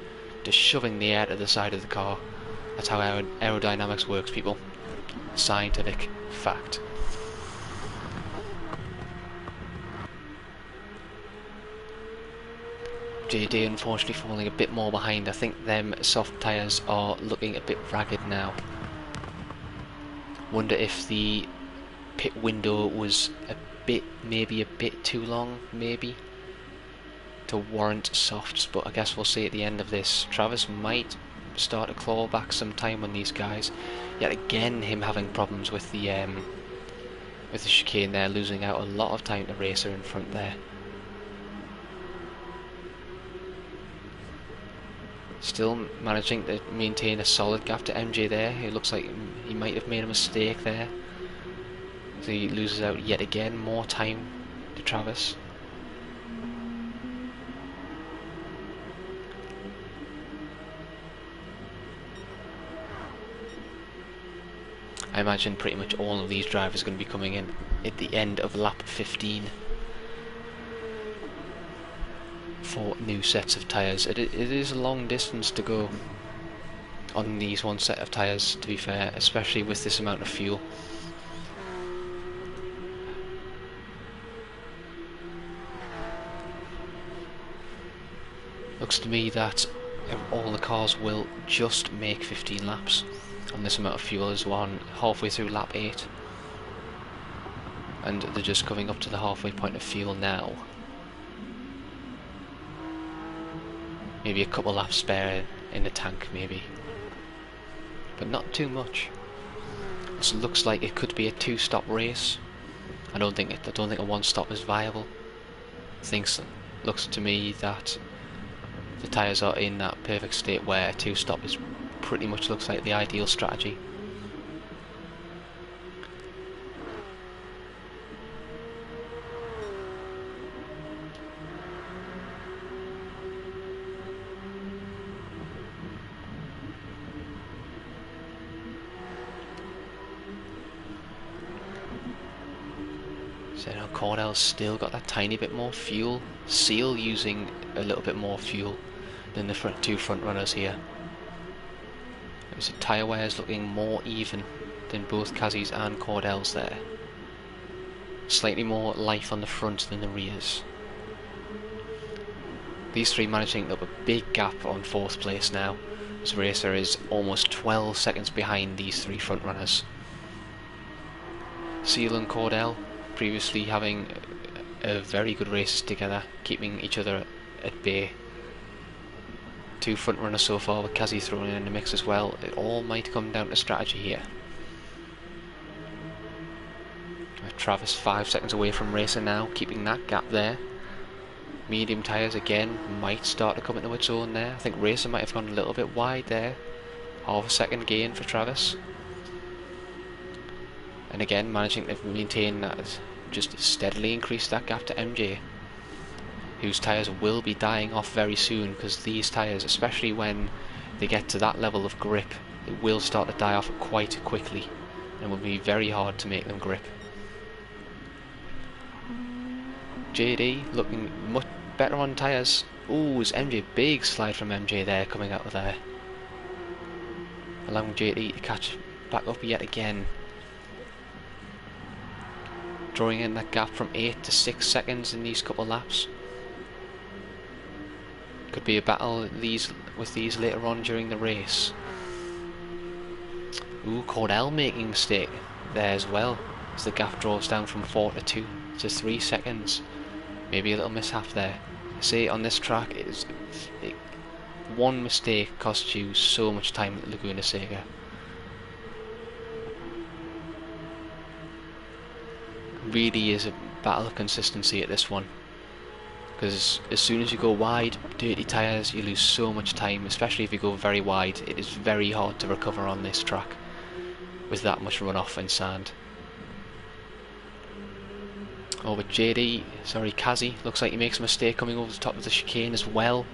just shoving the air to the side of the car. That's how aerodynamics works, people. Scientific fact. JD unfortunately falling a bit more behind. I think them soft tyres are looking a bit ragged now. Wonder if the pit window was maybe a bit too long, maybe, to warrant softs, but I guess we'll see at the end of this. Travis might start to claw back some time on these guys. Yet again, him having problems with the chicane there, losing out a lot of time to Racer in front there. Still managing to maintain a solid gap to MJ there. It looks like he might have made a mistake there. So he loses out yet again, more time to Travis. I imagine pretty much all of these drivers are going to be coming in at the end of lap 15 for new sets of tyres. It is a long distance to go on these one set of tyres, to be fair, especially with this amount of fuel. Looks to me that all the cars will just make 15 laps on this amount of fuel as one halfway through lap 8, and they're just coming up to the halfway point of fuel now. Maybe a couple laps spare in the tank, maybe, but not too much. This looks like it could be a 2-stop race. I don't think a 1-stop is viable. Looks to me that the tyres are in that perfect state where a 2-stop is pretty much looks like the ideal strategy. So now Cornell's still got that tiny bit more fuel. Seal using a little bit more fuel than the two front runners here. The tyre wears looking more even than both Kazi's and Cordell's there. Slightly more life on the front than the rears. These three managing up a big gap on 4th place now, as Racer is almost 12 seconds behind these three front runners. Seal and Cordell previously having a very good races together, keeping each other at bay. 2 front runners so far, with Kazi thrown in the mix as well. It all might come down to strategy here. Travis 5 seconds away from Racer now, keeping that gap there. Medium tyres again might start to come into its own there. I think Racer might have gone a little bit wide there. Half a second gain for Travis. And again managing to maintain that, just steadily increase that gap to MJ, whose tyres will be dying off very soon, because these tyres, especially when they get to that level of grip, they will start to die off quite quickly, and it will be very hard to make them grip. JD looking much better on tyres. Ooh, is MJ, big slide from MJ there, coming out of there, allowing JD to catch back up yet again, drawing in that gap from 8 to 6 seconds in these couple laps. Could be a battle with these later on during the race. Ooh, Cordell making a mistake there as well, as the gap draws down from 4 to 2 to 3 seconds. Maybe a little mishap there. See, on this track, one mistake costs you so much time at Laguna Sega. Really is a battle of consistency at this one, because as soon as you go wide, dirty tyres, you lose so much time, especially if you go very wide. It is very hard to recover on this track with that much runoff and sand. Oh, but Kazi, looks like he makes a mistake coming over the top of the chicane as well,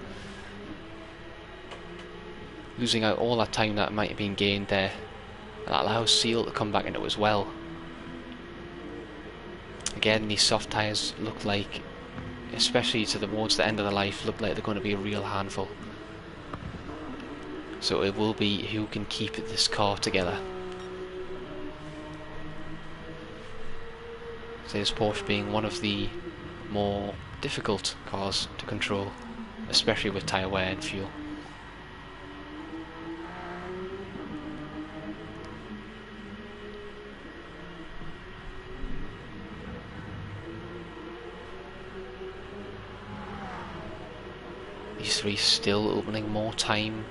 losing out all that time that might have been gained there. That allows Seal to come back into it as well. Again, these soft tyres look like, especially towards the end of the life, look like they're going to be a real handful. So it will be who can keep this car together. So this Porsche being one of the more difficult cars to control especially with tyre wear and fuel. These three still opening more time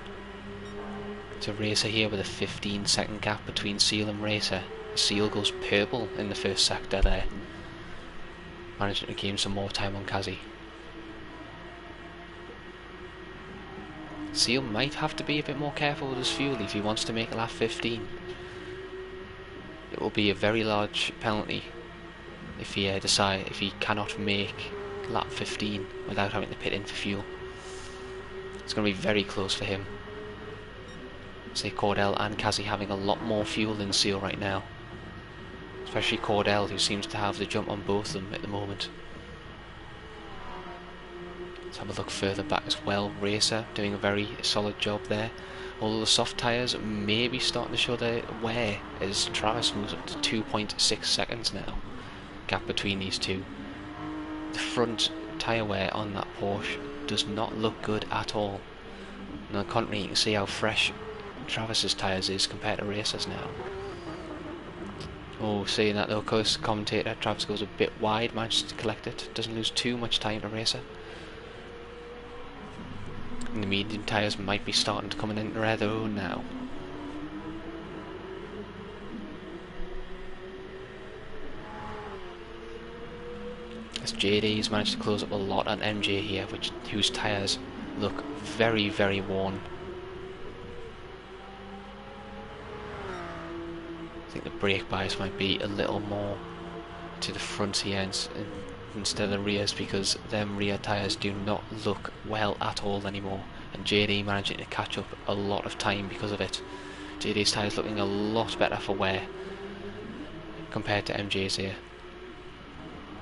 to Racer here with a 15-second gap between Seal and Racer. Seal goes purple in the first sector there, managing to gain some more time on Kazi. Seal might have to be a bit more careful with his fuel if he wants to make a lap 15. It will be a very large penalty if he cannot make lap 15 without having to pit in for fuel. It's going to be very close for him. Say Cordell and Kazi having a lot more fuel than Seal right now, especially Cordell, who seems to have the jump on both of them at the moment. Let's have a look further back as well. Racer doing a very solid job there, although the soft tyres may be starting to show their wear as Travis moves up to 2.6 seconds now. Gap between these two. The front tyre wear on that Porsche does not look good at all. And on the contrary, you can see how fresh Travis's tyres is compared to Racer's now. Oh, saying that though, close commentator, Travis goes a bit wide, manages to collect it, doesn't lose too much time to Racer. And the medium tyres might be starting to come into their own now. As JD's managed to close up a lot on MJ here, whose tyres look very, very worn. I think the brake bias might be a little more to the front here instead of the rears, because them rear tyres do not look well at all anymore, and JD managing to catch up a lot of time because of it. JD's tyres looking a lot better for wear compared to MJ's here.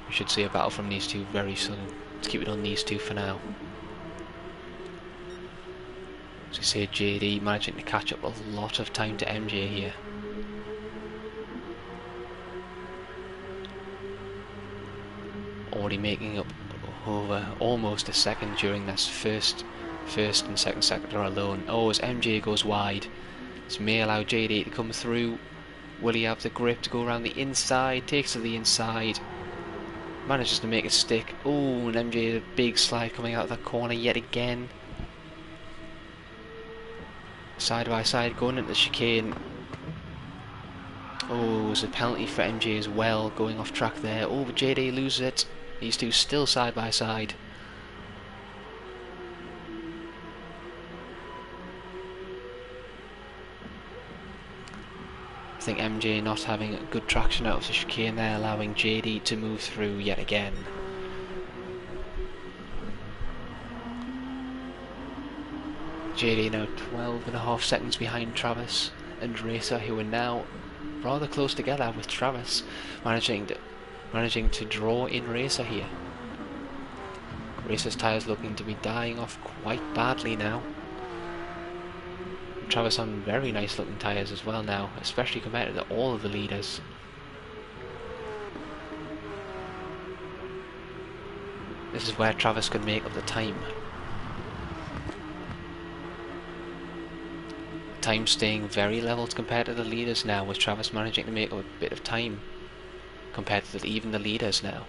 We should see a battle from these two very soon. Let's keep it on these two for now. As we say, JD managing to catch up a lot of time to MJ here. Already making up over almost a second during this first and second sector alone. Oh, as MJ goes wide, this may allow JD to come through. Will he have the grip to go around the inside? Takes to the inside, manages to make it stick. Oh, and MJ, a big slide coming out of that corner yet again. Side by side going into the chicane. Oh, there's a penalty for MJ as well, going off track there. Oh, but JD loses it. These two still side by side. I think MJ not having good traction out of the chicane there, allowing JD to move through yet again. JD now 12.5 seconds behind Travis and Racer, who are now rather close together, with Travis managing to draw in Racer here. Racer's tyres looking to be dying off quite badly now. Travis on very nice looking tyres as well now, especially compared to all of the leaders. This is where Travis could make up the time. Time staying very leveled compared to the leaders now, with Travis managing to make up a bit of time compared to even the leaders now.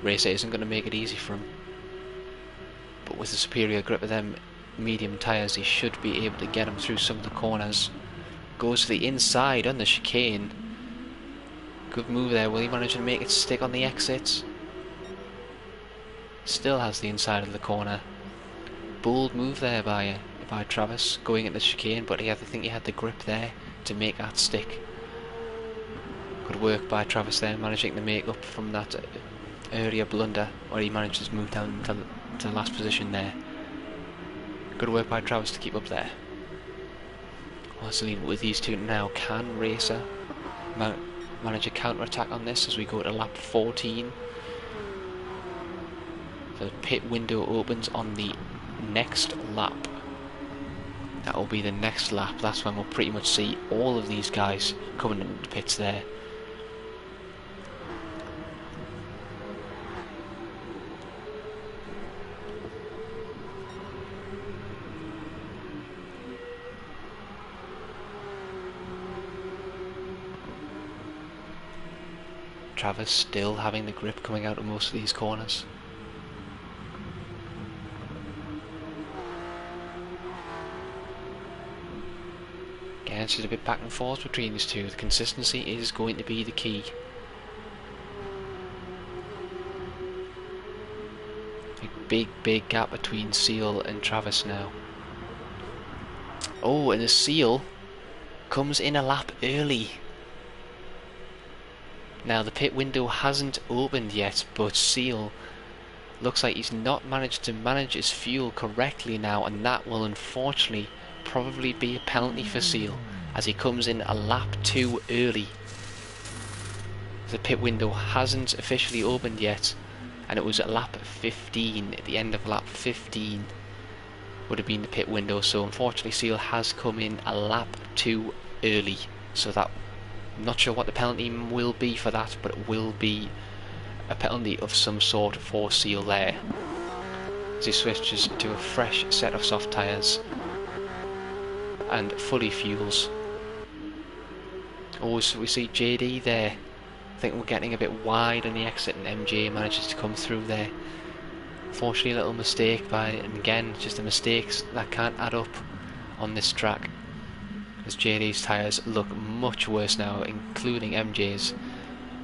Racer isn't going to make it easy for him, but with the superior grip of them medium tyres, he should be able to get him through some of the corners. Goes to the inside on the chicane. Good move there. Will he manage to make it stick on the exits? Still has the inside of the corner. Bold move there by Travis going at the chicane, but I think he had the grip there to make that stick. Good work by Travis there, managing to make up from that earlier blunder where he manages to move down to the last position there. Good work by Travis to keep up there. Let's leave it with these two now. Can Racer manage a counter attack on this as we go to lap 14? The pit window opens on the next lap. That will be the next lap. That's when we'll pretty much see all of these guys coming into the pits there. Travis still having the grip coming out of most of these corners. Again, it's just a bit back and forth between these two. The consistency is going to be the key. A big gap between Seal and Travis now. Oh, and the Seal comes in a lap early. Now the pit window hasn't opened yet, but Seal looks like he's not managed to manage his fuel correctly now, and that will unfortunately probably be a penalty for Seal as he comes in a lap too early. The pit window hasn't officially opened yet, and it was at lap 15, at the end of lap 15 would have been the pit window, so unfortunately Seal has come in a lap too early. So that, I'm not sure what the penalty will be for that, but it will be a penalty of some sort for Seal there, as he switches to a fresh set of soft tyres and fully fuels. Oh, so we see JD there. I think we're getting a bit wide on the exit, and MJ manages to come through there. Fortunately, a little mistake and again, just the mistakes that can't add up on this track, as JD's tyres look much worse now, including MJ's.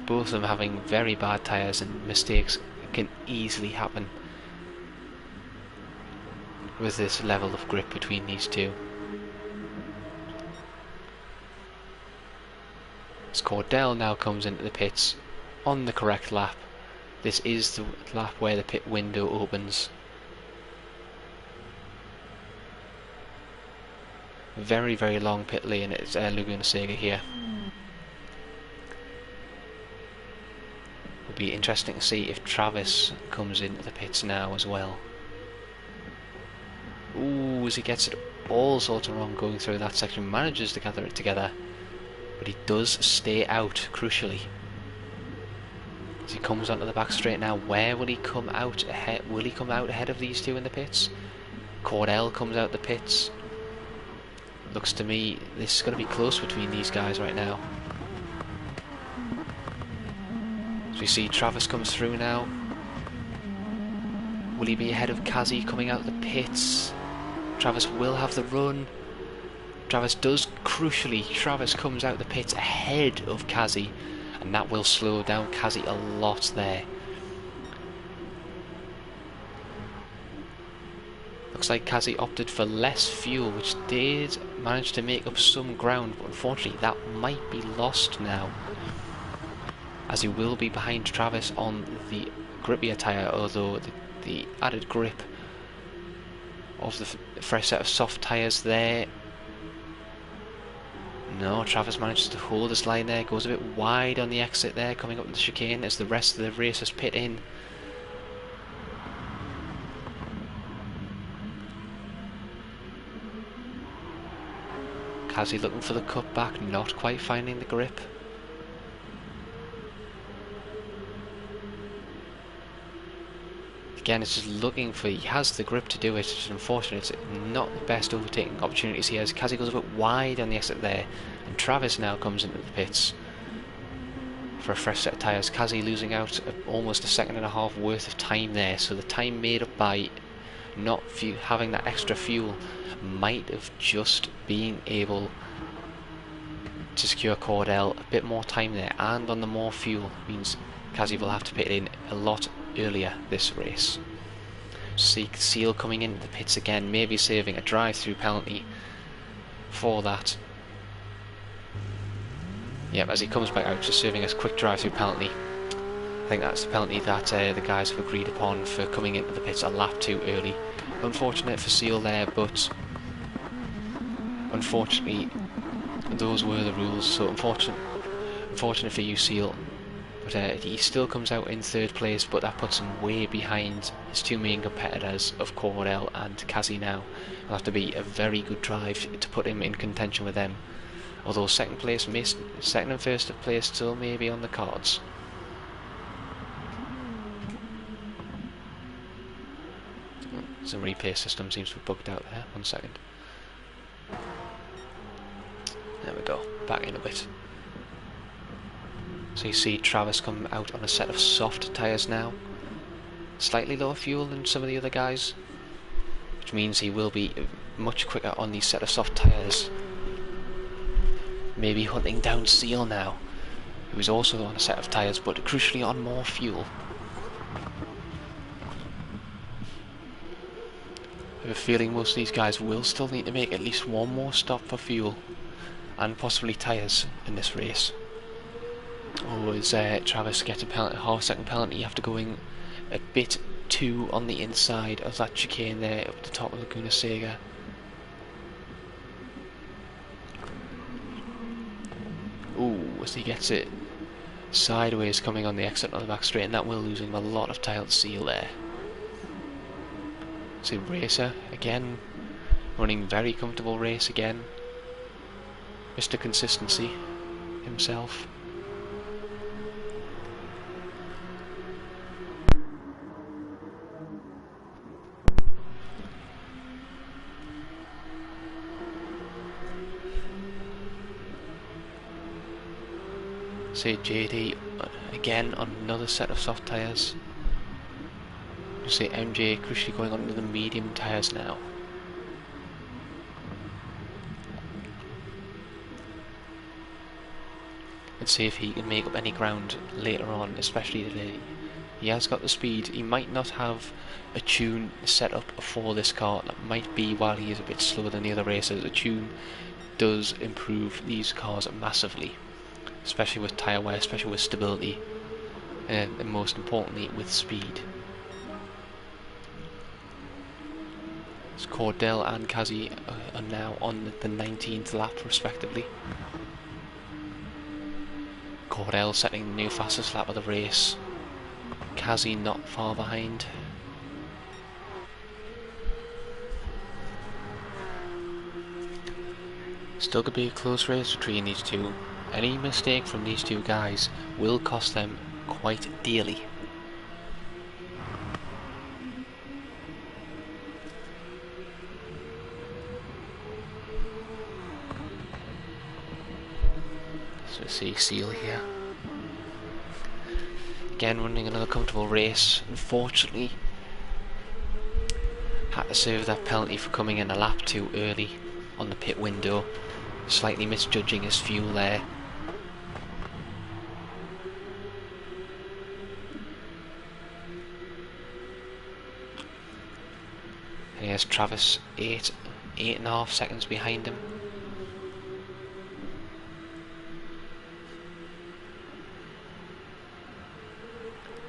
Both of them having very bad tyres, and mistakes can easily happen with this level of grip between these two. As Cordell now comes into the pits on the correct lap. This is the lap where the pit window opens. Very, very long pit lane at Laguna Sega here. It'll be interesting to see if Travis comes into the pits now as well. Ooh, as he gets it all sorts of wrong going through that section, manages to gather it together, but he does stay out, crucially. As he comes onto the back straight now, where will he come out ahead? Will he come out ahead of these two in the pits? Cordell comes out the pits. Looks to me this is going to be close between these guys right now. As we see Travis comes through now. Will he be ahead of Kazi coming out of the pits? Travis will have the run. Travis does, crucially, Travis comes out the pits ahead of Kazi, and that will slow down Kazi a lot there. Looks like Kazi opted for less fuel, which did manage to make up some ground, but unfortunately that might be lost now, as he will be behind Travis on the grippier tyre, although the added grip of the fresh set of soft tyres there. No, Travis manages to hold his line there, goes a bit wide on the exit there, coming up the chicane as the rest of the racers pit in. Kazi looking for the cutback, not quite finding the grip. Again, it's just looking for, he has the grip to do it, it's unfortunate, it's not the best overtaking opportunities he has. Kazi goes a bit wide on the exit there, and Travis now comes into the pits for a fresh set of tyres. Kazi losing out almost a second and a half worth of time there, so the time made up by not having that extra fuel might have just been able to secure Cordell a bit more time there, and on the more fuel means Kazi will have to pit in a lot earlier this race. See Seal coming into the pits again, maybe saving a drive-through penalty for that. Yep, as he comes back out, just serving a quick drive-through penalty. I think that's the penalty that the guys have agreed upon for coming into the pits a lap too early. Unfortunate for Seal there, but unfortunately those were the rules, so unfortunate for you, Seal. But he still comes out in third place, but that puts him way behind his two main competitors of Cordell and Kazi now. It'll have to be a very good drive to put him in contention with them. Although second and first place still may be on the cards. The replay system seems to be bugged out there. 1 second. There we go. Back in a bit. So you see Travis come out on a set of soft tyres now. Slightly lower fuel than some of the other guys, which means he will be much quicker on these set of soft tyres. Maybe hunting down Seal now, who is also on a set of tyres but crucially on more fuel. I have a feeling most of these guys will still need to make at least one more stop for fuel and possibly tyres in this race. Or as Travis gets a penalty, half-second penalty after going a bit too on the inside of that chicane there up the top of Laguna Sega. Ooh, as he gets it sideways coming on the exit on the back straight, and that will lose him a lot of tyre to Seal there. See Racer again, running very comfortable race again. Mr. Consistency himself. See JD again on another set of soft tyres. You see MJ crucially going on to the medium tyres now. Let's see if he can make up any ground later on, especially today. He has got the speed. He might not have a tune set up for this car. That might be why he is a bit slower than the other racers. A tune does improve these cars massively, especially with tyre wear, especially with stability, and most importantly with speed. So Cordell and Kazi are now on the 19th lap respectively. Cordell setting the new fastest lap of the race. Kazi not far behind. Still could be a close race between these two. Any mistake from these two guys will cost them quite dearly. So see Seal here. Again running another comfortable race. Unfortunately, had to serve that penalty for coming in a lap too early on the pit window. Slightly misjudging his fuel there. And here's Travis, 8.5 seconds behind him.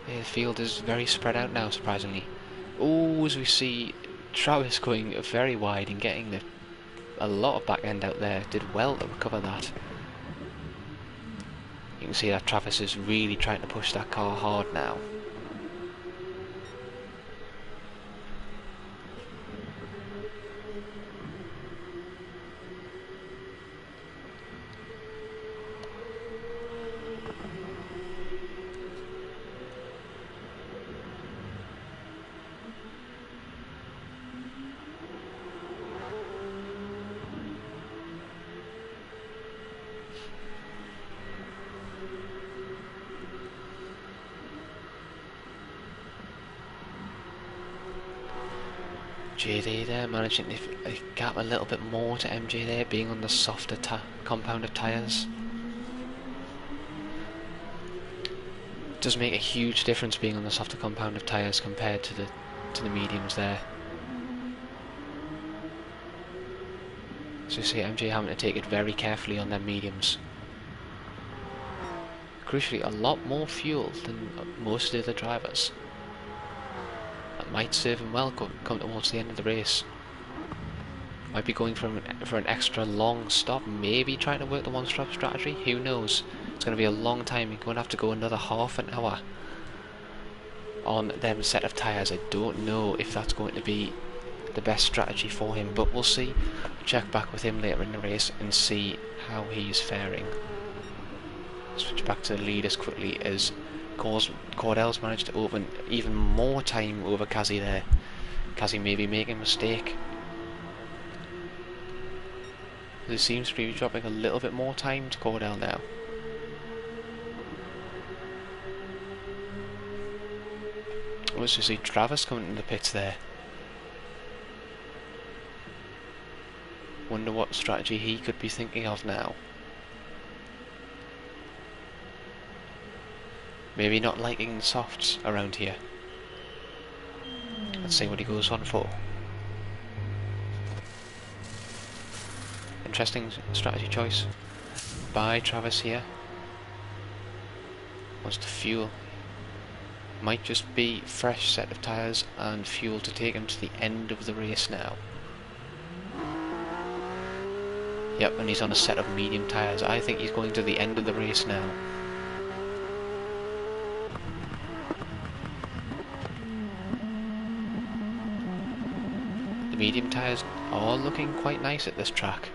The field is very spread out now, surprisingly. Oh, as we see Travis going very wide and getting a lot of back end out there. Did well to recover that. You can see that Travis is really trying to push that car hard now. JD there managing to gap a little bit more to MJ there, being on the softer compound of tyres. Does make a huge difference being on the softer compound of tyres compared to the mediums there. So you see MJ having to take it very carefully on their mediums. Crucially, a lot more fuel than most of the other drivers. That might serve him well come towards the end of the race. Might be going for an extra long stop, maybe trying to work the one-stop strategy, who knows. It's going to be a long time, you're going to have to go another half an hour on them set of tyres. I don't know if that's going to be the best strategy for him, but we'll see. Check back with him later in the race and see how he's faring. Switch back to the leaders quickly as Cordell's managed to open even more time over Kazi there. Kazi may be making a mistake. He seems to be dropping a little bit more time to Cordell now. I was to see Travis coming in the pits there. Wonder what strategy he could be thinking of now. Maybe not liking softs around here. Let's see what he goes on for. Interesting strategy choice by Travis here. Wants to fuel. Might just be fresh set of tyres and fuel to take him to the end of the race now. Yep, and he's on a set of medium tyres. I think he's going to the end of the race now. The medium tyres are looking quite nice at this track.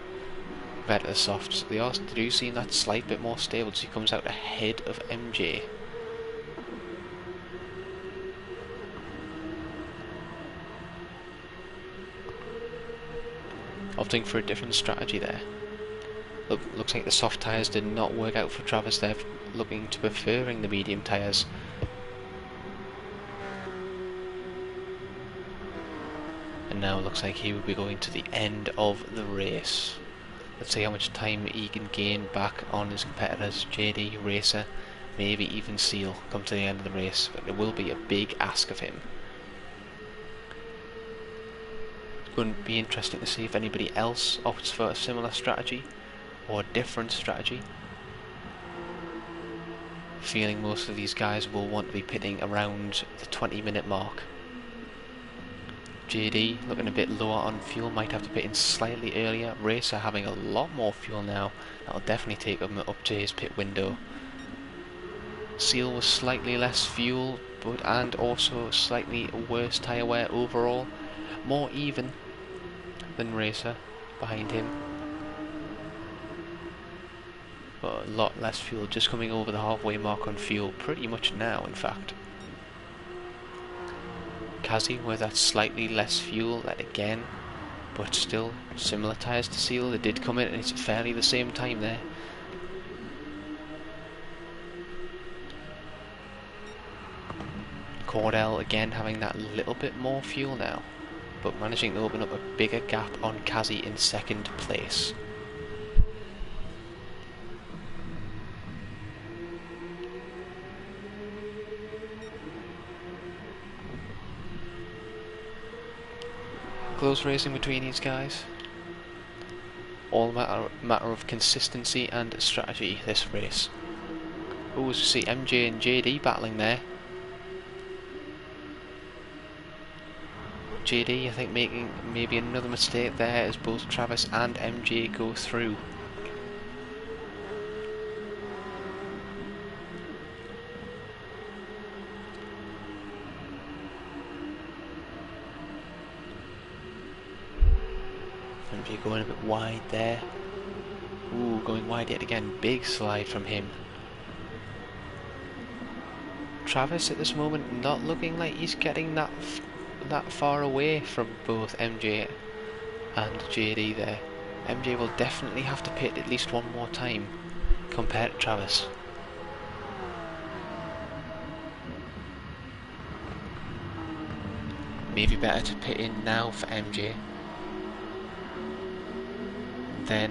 Compared to the softs, they do seem that slight bit more stable, so he comes out ahead of MJ. Opting for a different strategy there. Looks like the soft tyres did not work out for Travis there, looking to preferring the medium tyres. And now it looks like he will be going to the end of the race. Let's see how much time he can gain back on his competitors. JD, Racer, maybe even Seal come to the end of the race, but it will be a big ask of him. It's going to be interesting to see if anybody else opts for a similar strategy or a different strategy. Feeling most of these guys will want to be pitting around the 20-minute mark. JD looking a bit lower on fuel, might have to pit in slightly earlier. Racer having a lot more fuel now, that'll definitely take him up to his pit window. Seal was slightly less fuel, and also slightly worse tyre wear overall. More even than Racer behind him, but a lot less fuel, just coming over the halfway mark on fuel pretty much now in fact. Kazi with that slightly less fuel yet again, but still similar tyres to Seal. They did come in and it's fairly the same time there. Cordell again having that little bit more fuel now, but managing to open up a bigger gap on Kazi in second place. Close racing between these guys. All matter of consistency and strategy this race. Oh, as we see MJ and JD battling there. JD I think making maybe another mistake there as both Travis and MJ go through. MJ going a bit wide there. Ooh, going wide yet again. Big slide from him. Travis at this moment not looking like he's getting that far away from both MJ and JD there. MJ will definitely have to pit at least one more time compared to Travis. Maybe better to pit in now for MJ. Then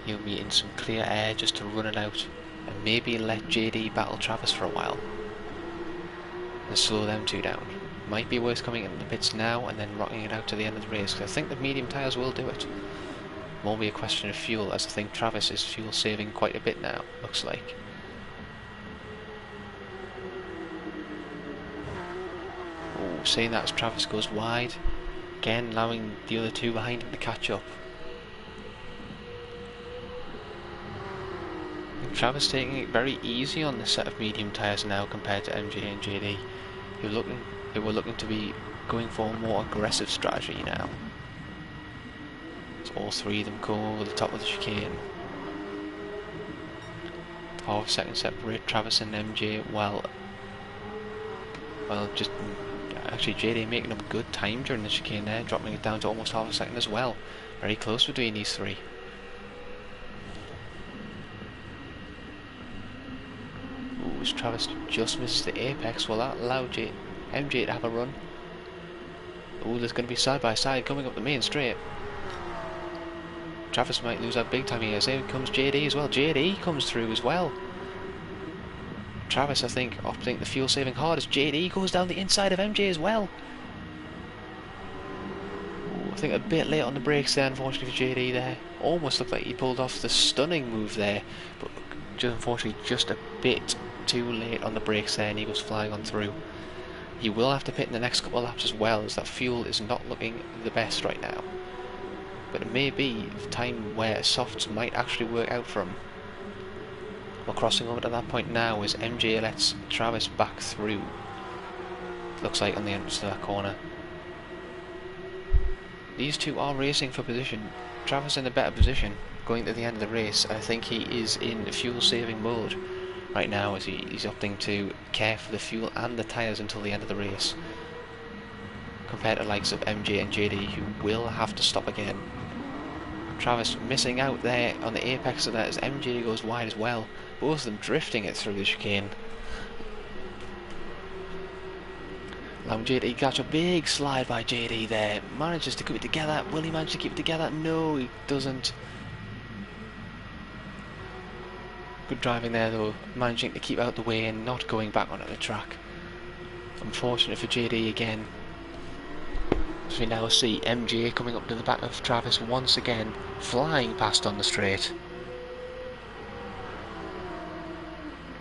he'll be in some clear air just to run it out and maybe let JD battle Travis for a while and slow them two down. Might be worth coming into the pits now and then rocking it out to the end of the race, because I think the medium tyres will do it. Won't be a question of fuel, as I think Travis is fuel saving quite a bit now, looks like. Oh, saying that as Travis goes wide, again allowing the other two behind him to catch up. Travis taking it very easy on the set of medium tyres now compared to MJ and JD, who were looking to be going for a more aggressive strategy now. So all three of them go over the top of the chicane. Half a second separate Travis and MJ, well just actually JD making up good time during the chicane there, dropping it down to almost half a second as well. Very close between these three. as Travis just misses the apex. Will that allow MJ to have a run? Oh, there's going to be side by side coming up the main straight. Travis might lose out big time here. Here comes JD as well. JD comes through as well. Travis, I think, opting the fuel saving hard as JD goes down the inside of MJ as well. Ooh, I think a bit late on the brakes there, unfortunately for JD there. Almost looked like he pulled off the stunning move there, but just unfortunately just a bit too late on the brakes there, and he goes flying on through. He will have to pit in the next couple of laps as well, as that fuel is not looking the best right now. But it may be a time where softs might actually work out for him. We're crossing over to that point now as MJ lets Travis back through. Looks like on the entrance to that corner. These two are racing for position. Travis in a better position going to the end of the race. I think he is in fuel saving mode right now as he's opting to care for the fuel and the tyres until the end of the race. Compared to the likes of MJ and JD, who will have to stop again. Travis missing out there on the apex of that as MJ goes wide as well. Both of them drifting it through the chicane. Allowing JD to catch a big slide by JD there. Manages to keep it together. Will he manage to keep it together? No, he doesn't. Good driving there though, managing to keep out the way and not going back onto the track. Unfortunate for JD again. As we now see MJ coming up to the back of Travis once again, flying past on the straight.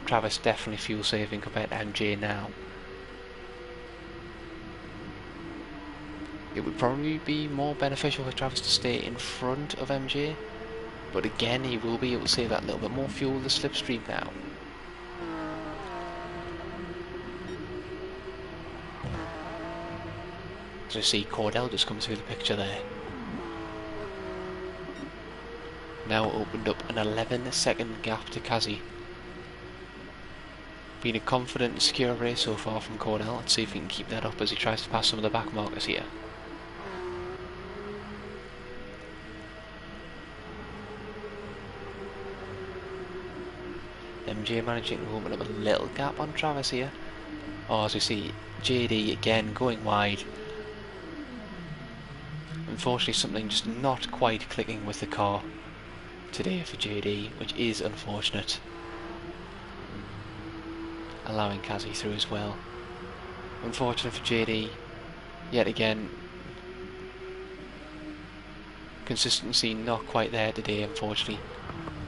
Travis definitely fuel saving compared to MJ now. It would probably be more beneficial for Travis to stay in front of MJ, but again he will be able to save that little bit more fuel with the slipstream now. As we see Cordell just come through the picture there. Now opened up an 11-second gap to Kazi. Been a confident and secure race so far from Cordell. Let's see if he can keep that up as he tries to pass some of the back markers here. MJ managing to open up a little gap on Travis here. Oh, as we see JD again going wide. Unfortunately something just not quite clicking with the car today for JD, which is unfortunate. Allowing Kazi through as well. Unfortunate for JD, yet again. Consistency not quite there today, unfortunately.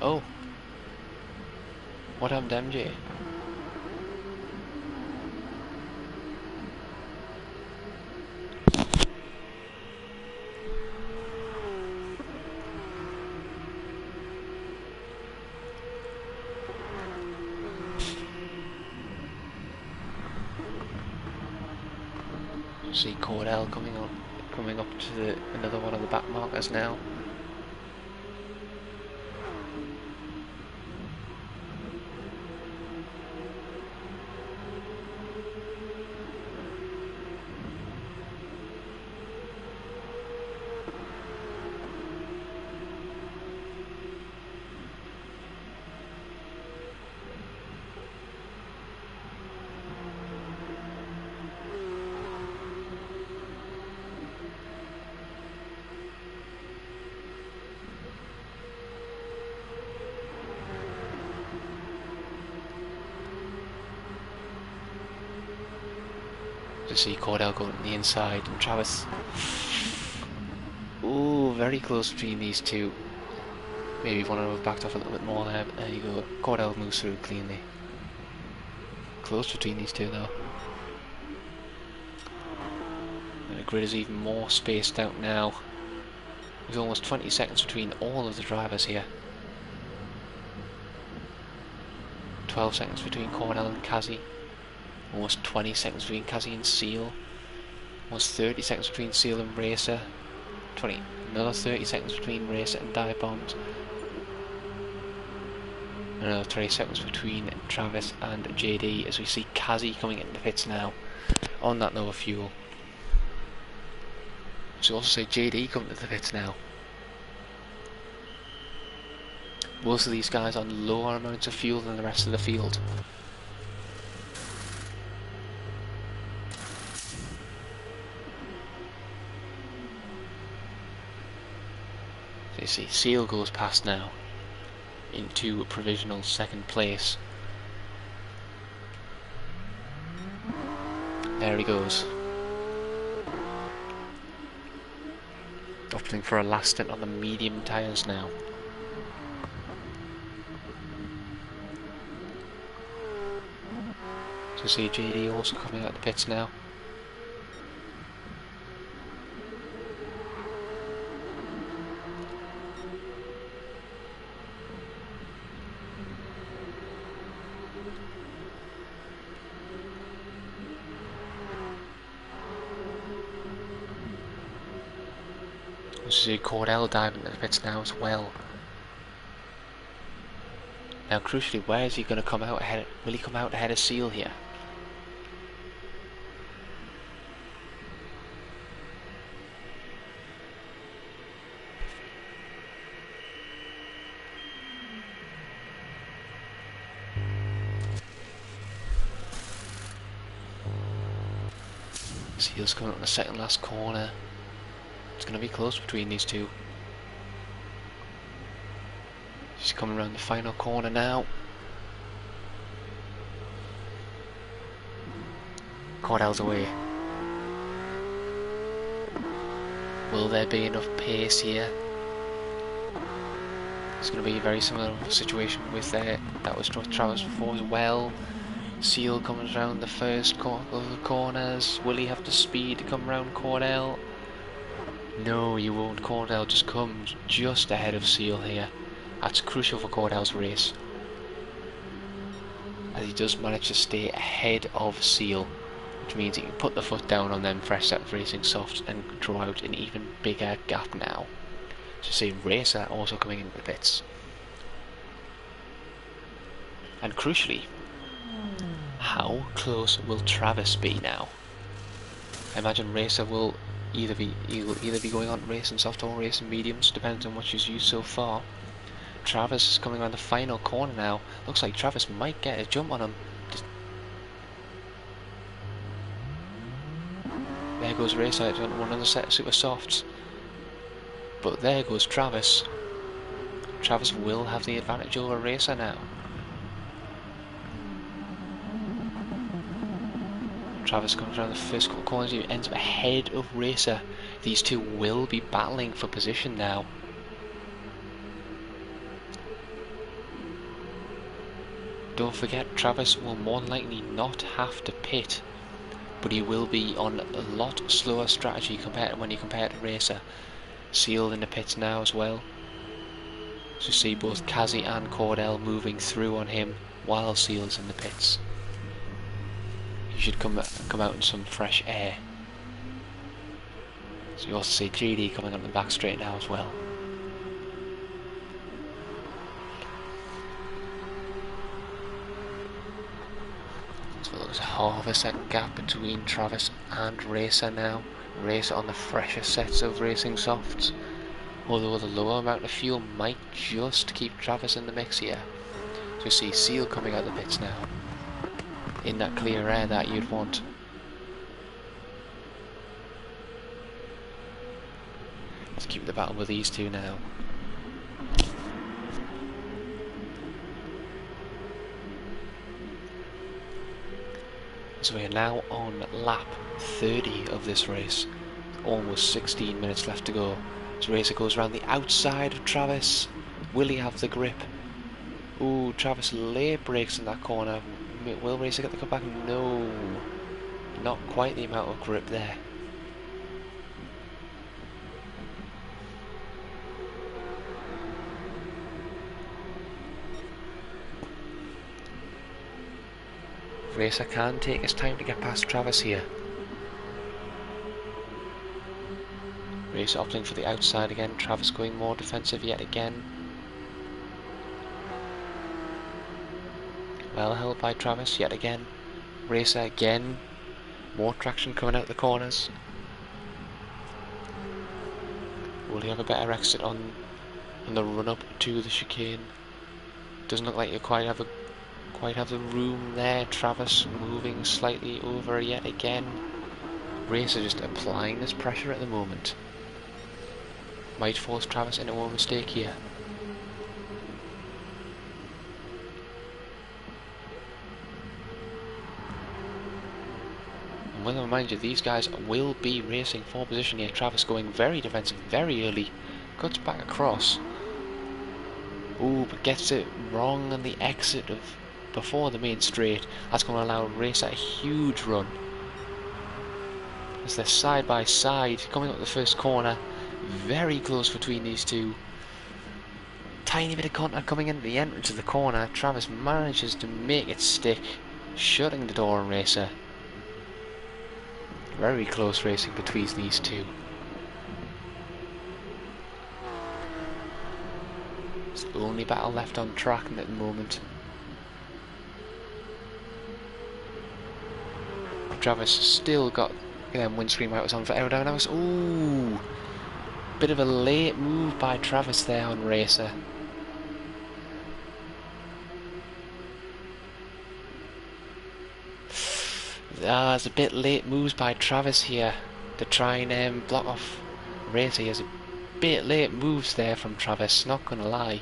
Oh, what happened to MJ? See Cordell coming up to another one of the back markers now. To see Cordell going to the inside and Travis. Ooh, very close between these two. Maybe if one of them backed off a little bit more there, but there you go. Cordell moves through cleanly. Close between these two though. And the grid is even more spaced out now. There's almost 20 seconds between all of the drivers here. 12 seconds between Cordell and Kazi. Almost 20 seconds between Kazi and Seal. Almost 30 seconds between Seal and Racer. Another 30 seconds between Racer and Dive Bombs. Another 20 seconds between Travis and JD as we see Kazi coming into the pits now on that lower fuel. So also say JD coming to the pits now. Most of these guys on lower amounts of fuel than the rest of the field. So you see, Seal goes past now into a provisional second place. There he goes. Opting for a last stint on the medium tyres now. So see JD also coming out of the pits now. See Cordell diving into the pits now as well. Now crucially, where is he going to come out ahead? Will he come out ahead of Seal here? Seal's coming up in the second last corner. It's going to be close between these two. She's coming around the final corner now. Cordell's away. Will there be enough pace here? It's going to be a very similar situation with that was Travis before as well. Seal comes around the first of the corners. Will he have the speed to come around Cordell? No, you won't. Cordell just comes just ahead of Seal here. That's crucial for Cordell's race, as he does manage to stay ahead of Seal, which means he can put the foot down on them fresh set of racing softs and draw out an even bigger gap now. So see Racer also coming into the pits. And crucially, how close will Travis be now? I imagine Racer will either be going on racing soft or racing mediums, depends on what she's used so far. Travis is coming around the final corner now. Looks like Travis might get a jump on him. There goes Racer on one other set of super softs. But there goes Travis. Travis will have the advantage over Racer now. Travis comes around the first couple of corners, he ends up ahead of Racer. These two will be battling for position now. Don't forget, Travis will more than likely not have to pit, but he will be on a lot slower strategy compared to when you compare it to Racer. Seal in the pits now as well. So you see both Kazi and Cordell moving through on him while Seal's in the pits. He should come out in some fresh air. So you also see GD coming on the back straight now as well. So there's half a second gap between Travis and Racer now. Racer on the fresher sets of racing softs, although the lower amount of fuel might just keep Travis in the mix here. So you see Seal coming out the pits now, in that clear air that you'd want. Let's keep the battle with these two now. So we are now on lap 30 of this race. Almost 16 minutes left to go. So Racer goes around the outside of Travis. Will he have the grip? Ooh, Travis late brakes in that corner. Will Racer get the comeback? No. Not quite the amount of grip there. Racer can take his time to get past Travis here. Racer opting for the outside again, Travis going more defensive yet again. Well held by Travis yet again. Racer again. More traction coming out the corners. Will he have a better exit on the run up to the chicane? Doesn't look like you quite have the room there. Travis moving slightly over yet again. Racer just applying this pressure at the moment. might force Travis into a mistake here. And will remind you, these guys will be racing for position here. Travis going very defensive very early, cuts back across. Ooh, but gets it wrong on the exit of before the main straight. That's going to allow Racer a huge run. As they're side by side, coming up the first corner, very close between these two. Tiny bit of contact coming into the entrance of the corner. Travis manages to make it stick, shutting the door on Racer. Very close racing between these two. It's the only battle left on track at the moment. Travis still got windscreen wipers on for aerodynamics. Ooh, bit of a late move by Travis there on Racer. There's a bit late moves by Travis here to try and block off Racer. He has a bit late moves there from Travis, not gonna lie.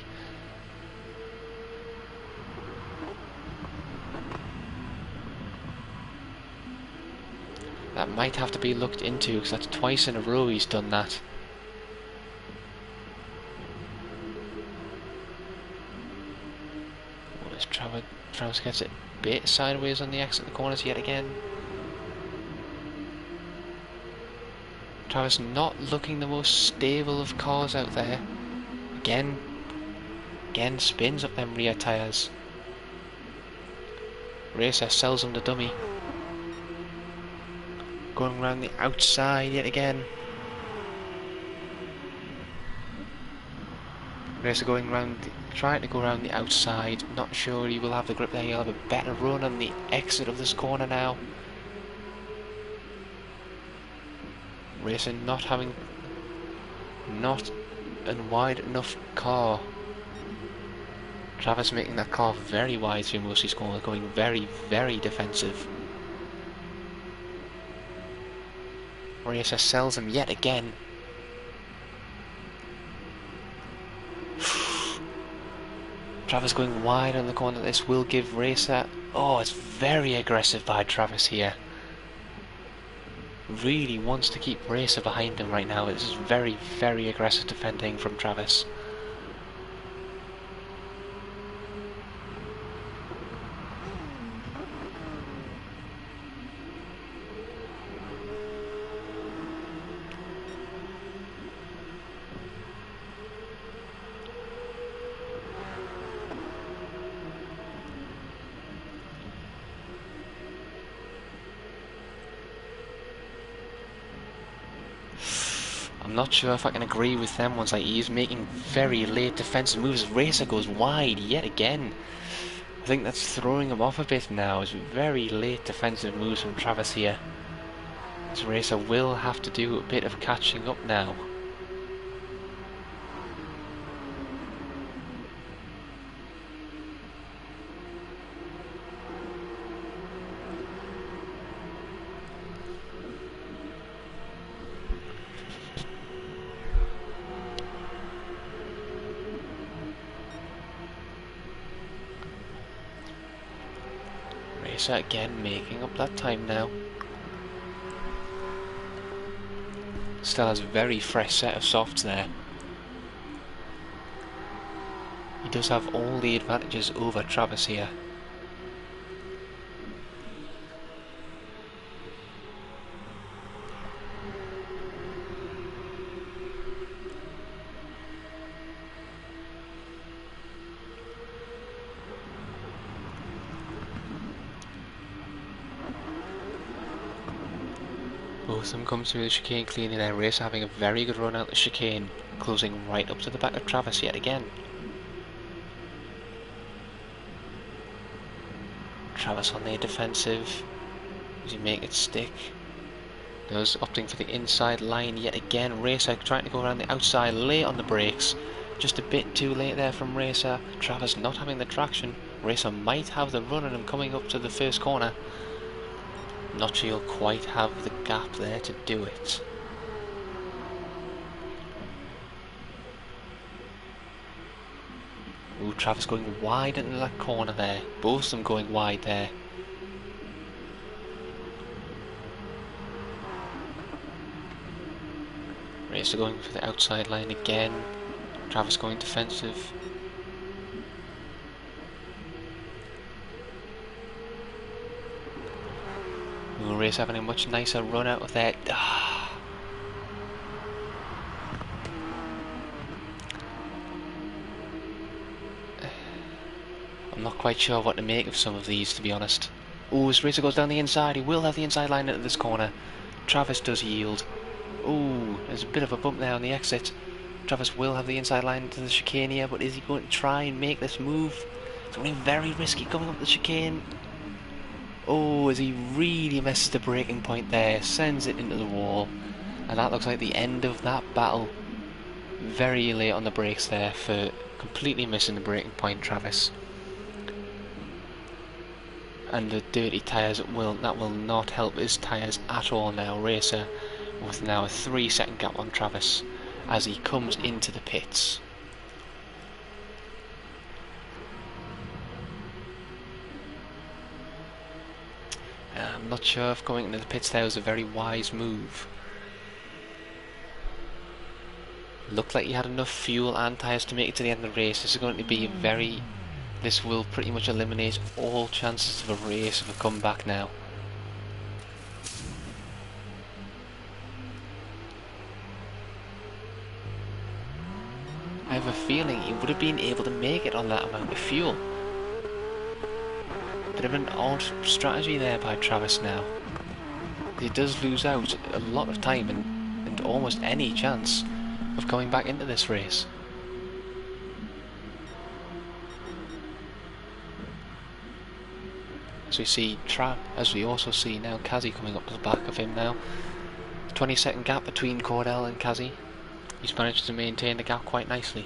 That might have to be looked into, because that's twice in a row he's done that. Oh, as Travis gets it a bit sideways on the exit of the corners yet again. Travis not looking the most stable of cars out there. Again spins up them rear tyres. Racer sells him the dummy. Going around the outside yet again. Racer going around, trying to go around the outside. Not sure he will have the grip there. He'll have a better run on the exit of this corner now. Racer not having a wide enough car. Travis making that car very wide through most of his corners, going very, very defensive. Racer sells him yet again. Travis going wide on the corner. This will give Racer... Oh, it's very aggressive by Travis here. Really wants to keep Racer behind him right now. This is very, very aggressive defending from Travis. I'm not sure if I can agree with them ones. Like, he's making very late defensive moves. Racer goes wide yet again. I think that's throwing him off a bit now. It's very late defensive moves from Travis here. So Racer will have to do a bit of catching up now. Racer again making up that time now. Still has a very fresh set of softs there. He does have all the advantages over Travis here. Both of them come through the chicane cleanly there. Racer having a very good run out the chicane, closing right up to the back of Travis yet again. Travis on the defensive. Does he make it stick? Does, opting for the inside line yet again. Racer trying to go around the outside, late on the brakes. Just a bit too late there from Racer. Travis not having the traction. Racer might have the run on him coming up to the first corner. Not sure he'll quite have the gap there to do it. Ooh, Travis going wide into that corner there. Both of them going wide there. Racer going for the outside line again. Travis going defensive. Ooh, Racer having a much nicer run out of there. I'm not quite sure what to make of some of these, to be honest. Ooh, as Racer goes down the inside, he will have the inside line into this corner. Travis does yield. Ooh, there's a bit of a bump there on the exit. Travis will have the inside line into the chicane here, but is he going to try and make this move? It's only very risky coming up the chicane. Oh, as he really misses the braking point there, sends it into the wall. And that looks like the end of that battle. Very late on the brakes there for completely missing the braking point, Travis. And the dirty tyres will not help his tyres at all now. Racer with now a 3-second gap on Travis as he comes into the pits. I'm not sure if going into the pits there was a very wise move. Looked like he had enough fuel and tyres to make it to the end of the race. This is going to be this will pretty much eliminate all chances of a race of a comeback now. I have a feeling he would have been able to make it on that amount of fuel. Bit of an odd strategy there by Travis now. He does lose out a lot of time and almost any chance of coming back into this race. As we also see now Kazi coming up to the back of him now. 20-second gap between Cordell and Kazi. He's managed to maintain the gap quite nicely.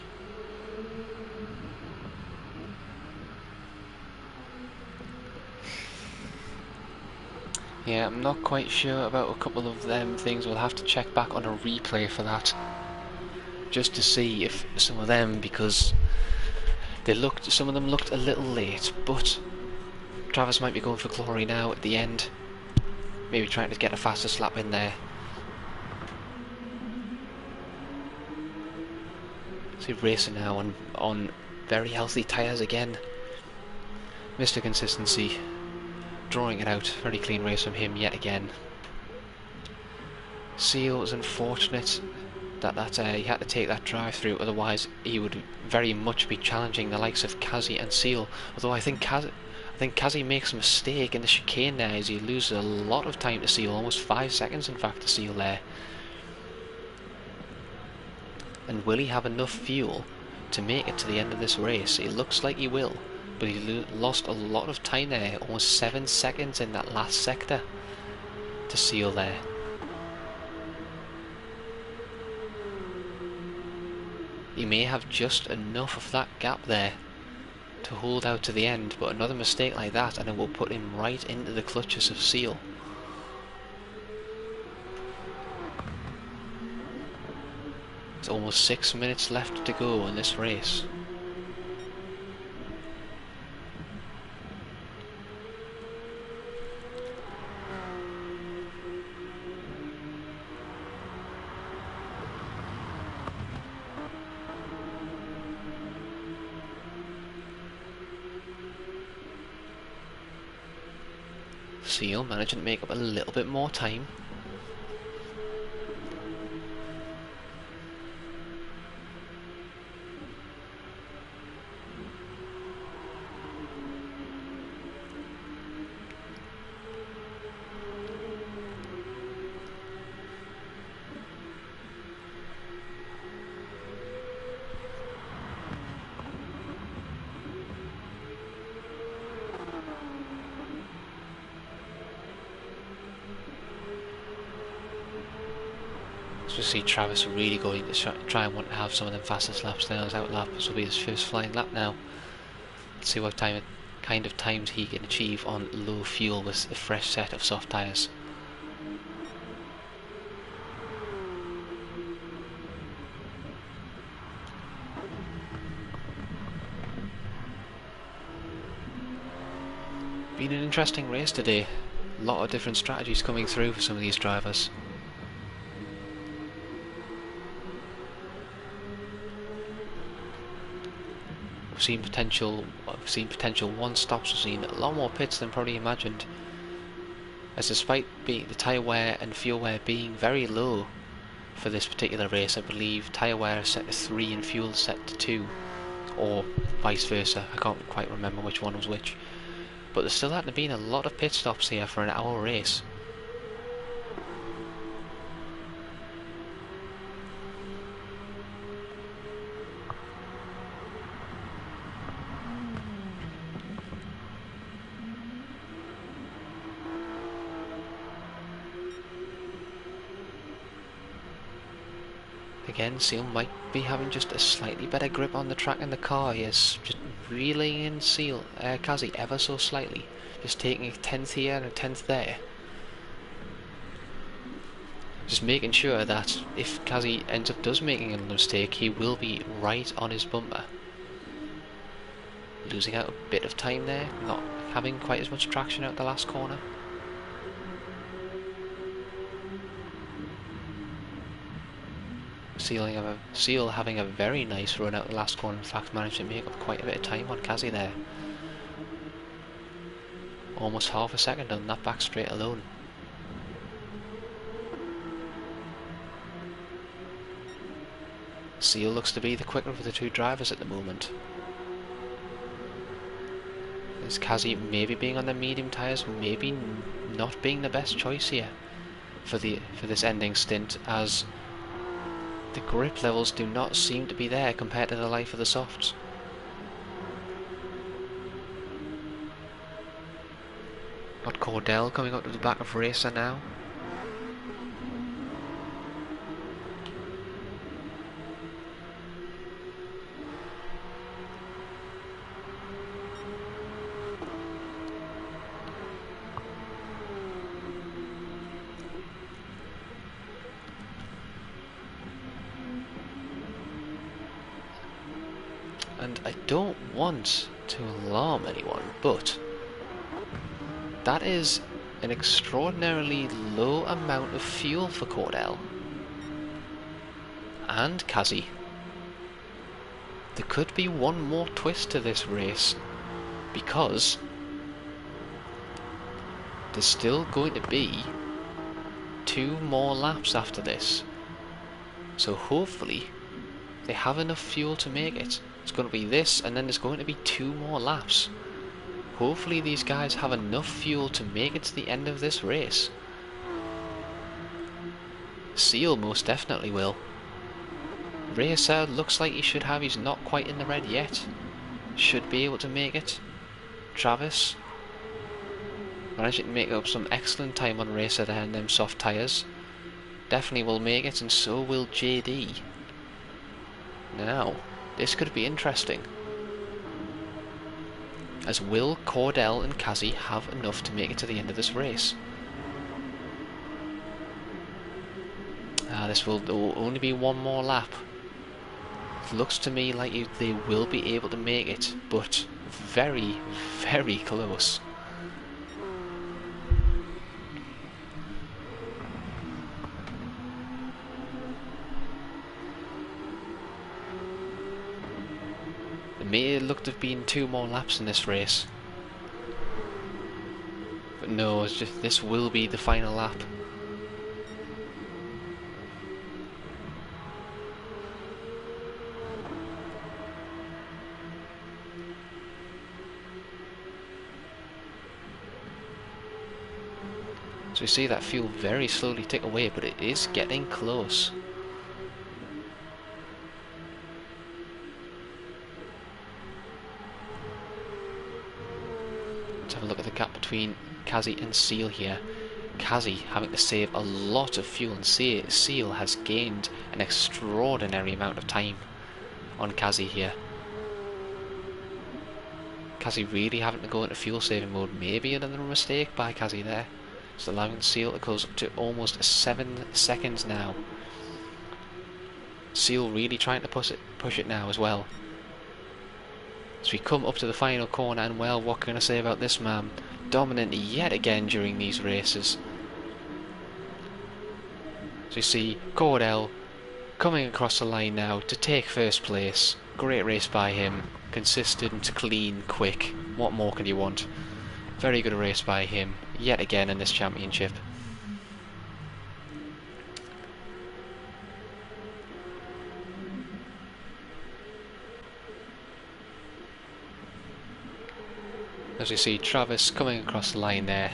Yeah, I'm not quite sure about a couple of them things. We'll have to check back on a replay for that, just to see if some of them, because some of them looked a little late, but Travis might be going for glory now at the end, maybe trying to get a faster slap in there. See Racer now on very healthy tyres again. Mr. Consistency, drawing it out. Very clean race from him yet again. Seal was unfortunate that he had to take that drive through, otherwise he would very much be challenging the likes of Kazi and Seal. Although I think Kazi makes a mistake in the chicane there as he loses a lot of time to Seal, almost 5 seconds in fact to Seal there. And will he have enough fuel to make it to the end of this race? It looks like he will, but he lost a lot of time there, almost 7 seconds in that last sector to Seal there. He may have just enough of that gap there to hold out to the end, but another mistake like that and it will put him right into the clutches of Seal. There's almost 6 minutes left to go in this race. Seal managing to make up a little bit more time. We see Travis really going to try and want to have some of them fastest laps now. His out lap, this will be his first flying lap now. Let's see what kind of times he can achieve on low fuel with a fresh set of soft tyres. Been an interesting race today. A lot of different strategies coming through for some of these drivers. We've seen potential one stops. We've seen a lot more pits than probably imagined. As despite the tyre wear and fuel wear being very low for this particular race, I believe tyre wear is set to 3 and fuel set to 2, or vice versa. I can't quite remember which one was which. But there's still had to be a lot of pit stops here for an hour race. Again, Seal might be having just a slightly better grip on the track in the car. He is just reeling in Kazi ever so slightly. Just taking a 10th here and a 10th there. Just making sure that if Kazi does making a mistake, he will be right on his bumper. Losing out a bit of time there, not having quite as much traction out the last corner. Seal having a very nice run out the last corner. In fact, managed to make up quite a bit of time on Kazi there. Almost half a second on that back straight alone. Seal looks to be the quicker of the two drivers at the moment. Is Kazi maybe being on the medium tyres, maybe not being the best choice here for this ending stint, as the grip levels do not seem to be there compared to the life of the softs. Got Cordell coming up to the back of Racer now. And I don't want to alarm anyone, but that is an extraordinarily low amount of fuel for Cordell and Kazi. There could be one more twist to this race, because there's still going to be 2 more laps after this. So hopefully they have enough fuel to make it. It's going to be this, and then there's going to be 2 more laps. Hopefully these guys have enough fuel to make it to the end of this race. Seal most definitely will. Racer looks like he should have. He's not quite in the red yet. Should be able to make it. Travis managing to make up some excellent time on Racer there in them soft tyres. Definitely will make it, and so will JD. Now, this could be interesting. As will Cordell and Kazi have enough to make it to the end of this race? This will only be 1 more lap. It looks to me like they will be able to make it, but very, very close. It may look to have been 2 more laps in this race, but no, it's just, this will be the final lap. So we see that fuel very slowly tick away, but it is getting close. Let's have a look at the gap between Kazi and Seal here. Kazi having to save a lot of fuel, and Seal has gained an extraordinary amount of time on Kazi here. Kazi really having to go into fuel saving mode. Maybe another mistake by Kazi there. It's allowing Seal to close up to almost 7 seconds now. Seal really trying to push it now as well. As we come up to the final corner, and well, what can I say about this man? dominant yet again during these races. So you see Cordell coming across the line now to take first place. Great race by him. Consistent, clean, quick. What more could you want? Very good race by him yet again in this championship. As we see Travis coming across the line there.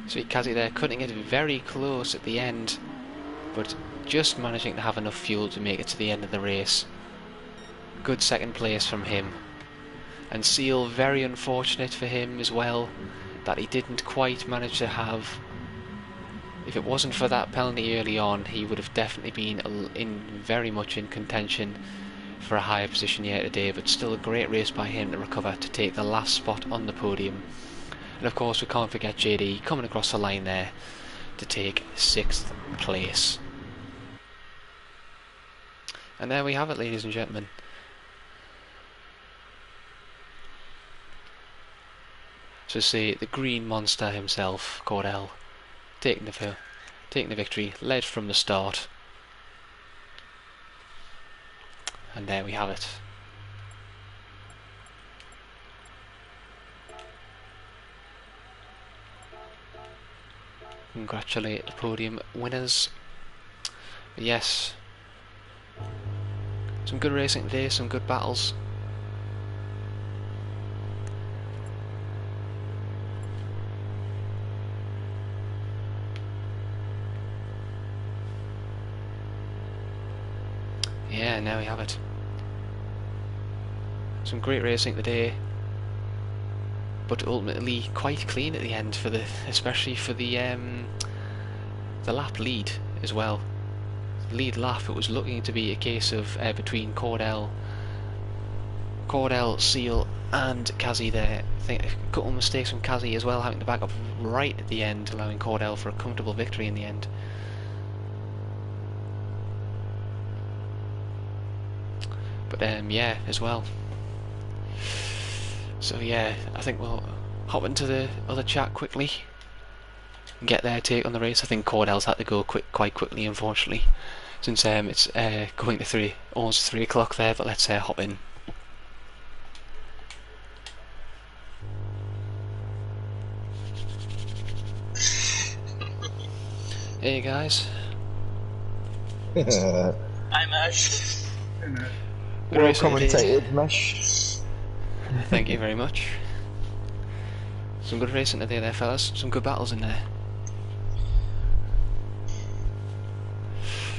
So Kazi there cutting it very close at the end, but just managing to have enough fuel to make it to the end of the race. Good second place from him. And Seal, very unfortunate for him as well, that he didn't quite manage to have. If it wasn't for that penalty early on, he would have definitely been very much in contention for a higher position here today, but still a great race by him to recover to take the last spot on the podium. And of course we can't forget JD coming across the line there to take 6th place. And there we have it, ladies and gentlemen. So see the green monster himself, Cordell, taking the victory, led from the start. And there we have it. Congratulate the podium winners. But yes, some good racing today, some good battles. Yeah, now we have it. Some great racing today, but ultimately quite clean at the end for especially for the lap lead as well. Lead lap, it was looking to be a case of between Cordell, Seal, and Kazi there. I think a couple of mistakes from Kazi as well, having to back up right at the end, allowing Cordell for a comfortable victory in the end. But yeah, as well. So yeah, I think we'll hop into the other chat quickly and get their take on the race. I think Cordell's had to go quite quickly, unfortunately, since it's going to almost 3 o'clock there. But let's hop in. Hey guys. Hi, Mash. Good Well racing today. commentated, Mesh. Thank you very much. Some good racing today there, fellas. Some good battles in there.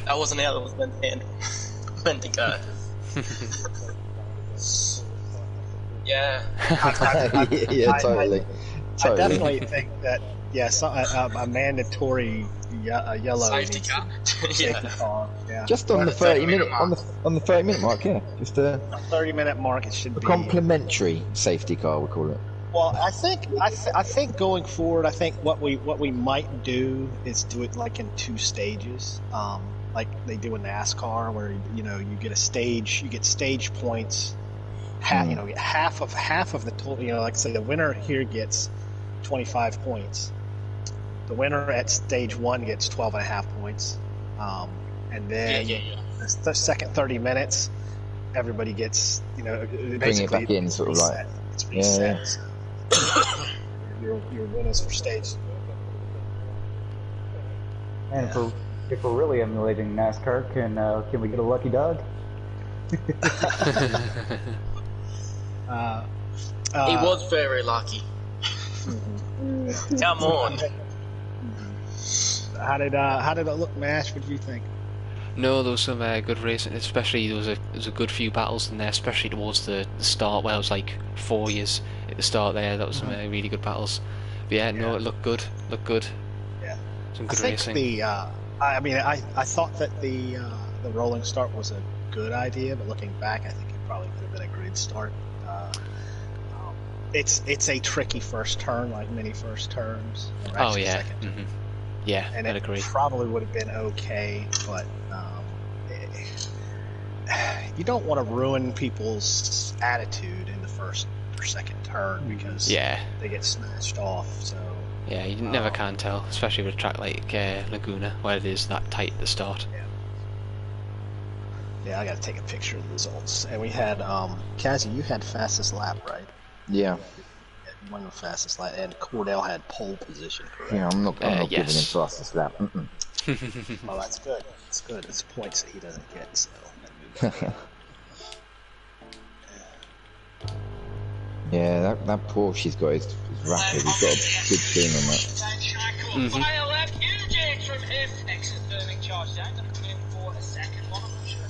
That wasn't how it was meant to go. Yeah. Yeah, totally. I definitely think that a mandatory yellow Safety car. safety car. Yeah. Just on Or the the 30-minute 30-minute on the 30-minute mark, yeah. Just a 30-minute mark. It should be complimentary safety car, we call it. Well, I think going forward, I think what we might do is do it like in 2 stages, like they do in NASCAR, where you get stage points. Get half of the total. Like say the winner here gets 25 points. The winner at stage 1 gets 12.5 points, and then the second 30 minutes, everybody gets Bring it back in, sort of like. It's reset. Yeah. Your winners for stage. And if we're really emulating NASCAR, can we get a lucky dog? He was very lucky. Come on. How did it look, Mash? What do you think? No, there was some good racing, especially there was a good few battles in there, especially towards the start, where it was like 4 years at the start there. That was some really good battles. But yeah, no, it looked good. Yeah, some good I racing. think I thought that the rolling start was a good idea, but looking back, I think it probably could have been a grid start. It's a tricky first turn, like many first turns. Oh yeah, Yeah, and I'd agree. Probably would have been okay, but you don't want to ruin people's attitude in the first or second turn because Yeah. they get smashed off. So Yeah, you never can tell, especially with a track like Laguna, where it is that tight at the start. yeah, I got to take a picture of the results. And we had Kazi, you had fastest lap, right? Yeah. You won the fastest lap, and Cordell had pole position, correct? Yeah, I'm not giving him yes. fastest lap. Oh, that's good. That's good. It's points that he doesn't get. So. Yeah, that Porsche he's got is rapid. He's got a good tune on that. Fire left, huge aid from him. Excellent firming charge down. Gonna come in for a second one. I'm not sure.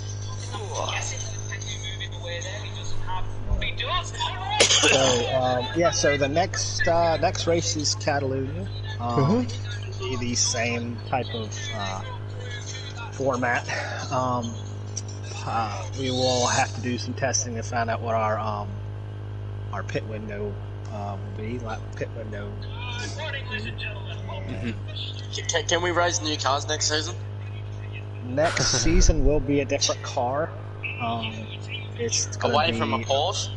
I'm guessing that if he's moving away there, he doesn't have. He does. So the next race is Catalunya. Be the same type of format. We will have to do some testing to find out what our pit window will be. Pit window. Can we raise new cars next season? Next season will be a different car. It's gonna Away be, from a Porsche?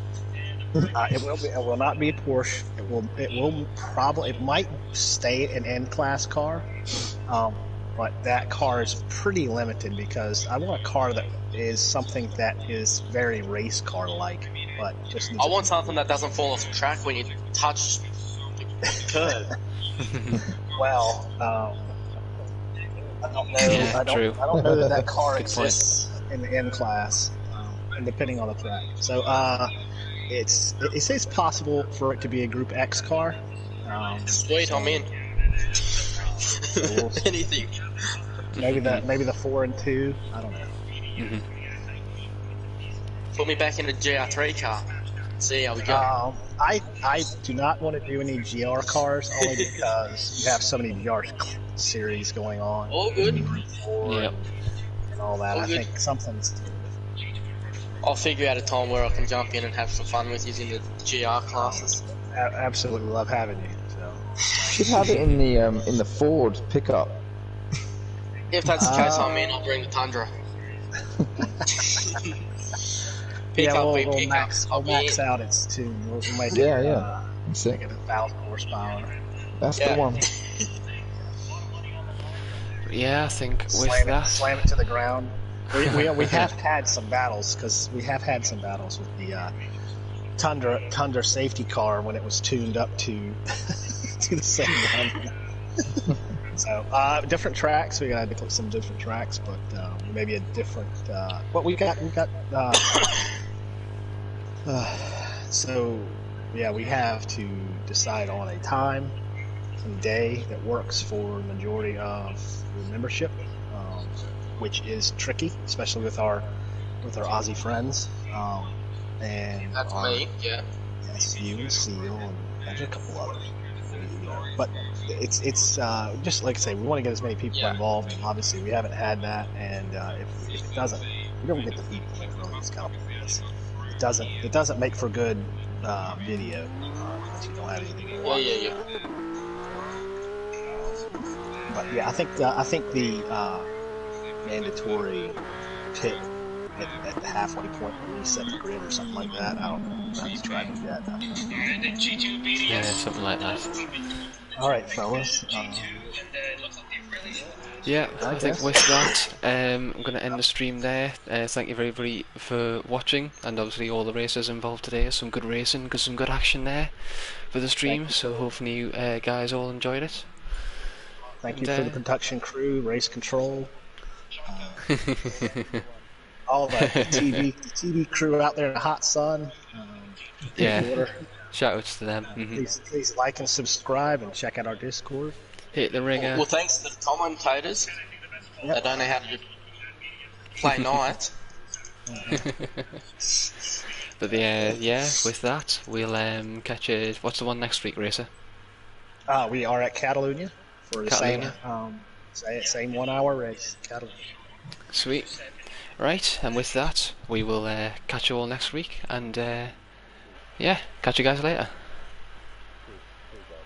It will be. It will not be a Porsche. It might stay an N-class car, but that car is pretty limited because I want a car that is something that is very race car-like, but just. I want something that doesn't fall off the track when you touch the curb. Well, I don't know. Yeah, I don't true. know that car Good exists in the N-class, and depending on the track. So, it's possible for it to be a Group X car. Sweet, I'm in. Anything. Maybe the 4 and 2. I don't know. Put me back in a GR3 car. See how we go. I do not want to do any GR cars only because you have so many GR series going on. All good. Yep. And all that. All I good. think something's. I'll figure out a time where I can jump in and have some fun with you in the GR classes. Absolutely love having you. So. Should have it in the Ford pickup. If that's the case, I'm in. I'll bring the Tundra. We'll max out its tune. We'll make it. That's Make it. it 1,000 horsepower. That's the one. Yeah, I think with that. Slam it to the ground. We have had some battles because we have had some battles with the Tundra safety car when it was tuned up to to the same one. So different tracks. We got to clip some different tracks, but maybe a different. But we got. So yeah, we have to decide on a time and day that works for the majority of the membership, which is tricky, especially with our Aussie friends. And That's me, yeah. Yes, you and Seal and there's a couple others. But it's just like I say, we want to get as many people involved. And obviously, we haven't had that, and if it doesn't, we don't get the people that really is kind of this. It doesn't make for good video if you don't have anything to watch. Yeah. But yeah, I think the mandatory pit at the halfway point where we set the grid or something like that. I don't know. I haven't tried it yet. Yeah, something like that. All right, fellas. Yeah, I think with that, I'm going to end the stream there. Thank you everybody for watching, and obviously all the racers involved today. Some good racing, some good action there for the stream. So hopefully you guys all enjoyed it. Thank you for the production crew, race control, all the TV crew out there in the hot sun. Yeah, shout outs to them. Please like and subscribe and check out our Discord. Hit the ringer. Well, thanks to the commentators. They don't know how to play night. But yeah, with that, we'll catch you. What's the one next week, Racer? We are at Catalunya for the same 1 hour race. Catalunya. Sweet. Right, and with that, we will catch you all next week, and yeah, catch you guys later.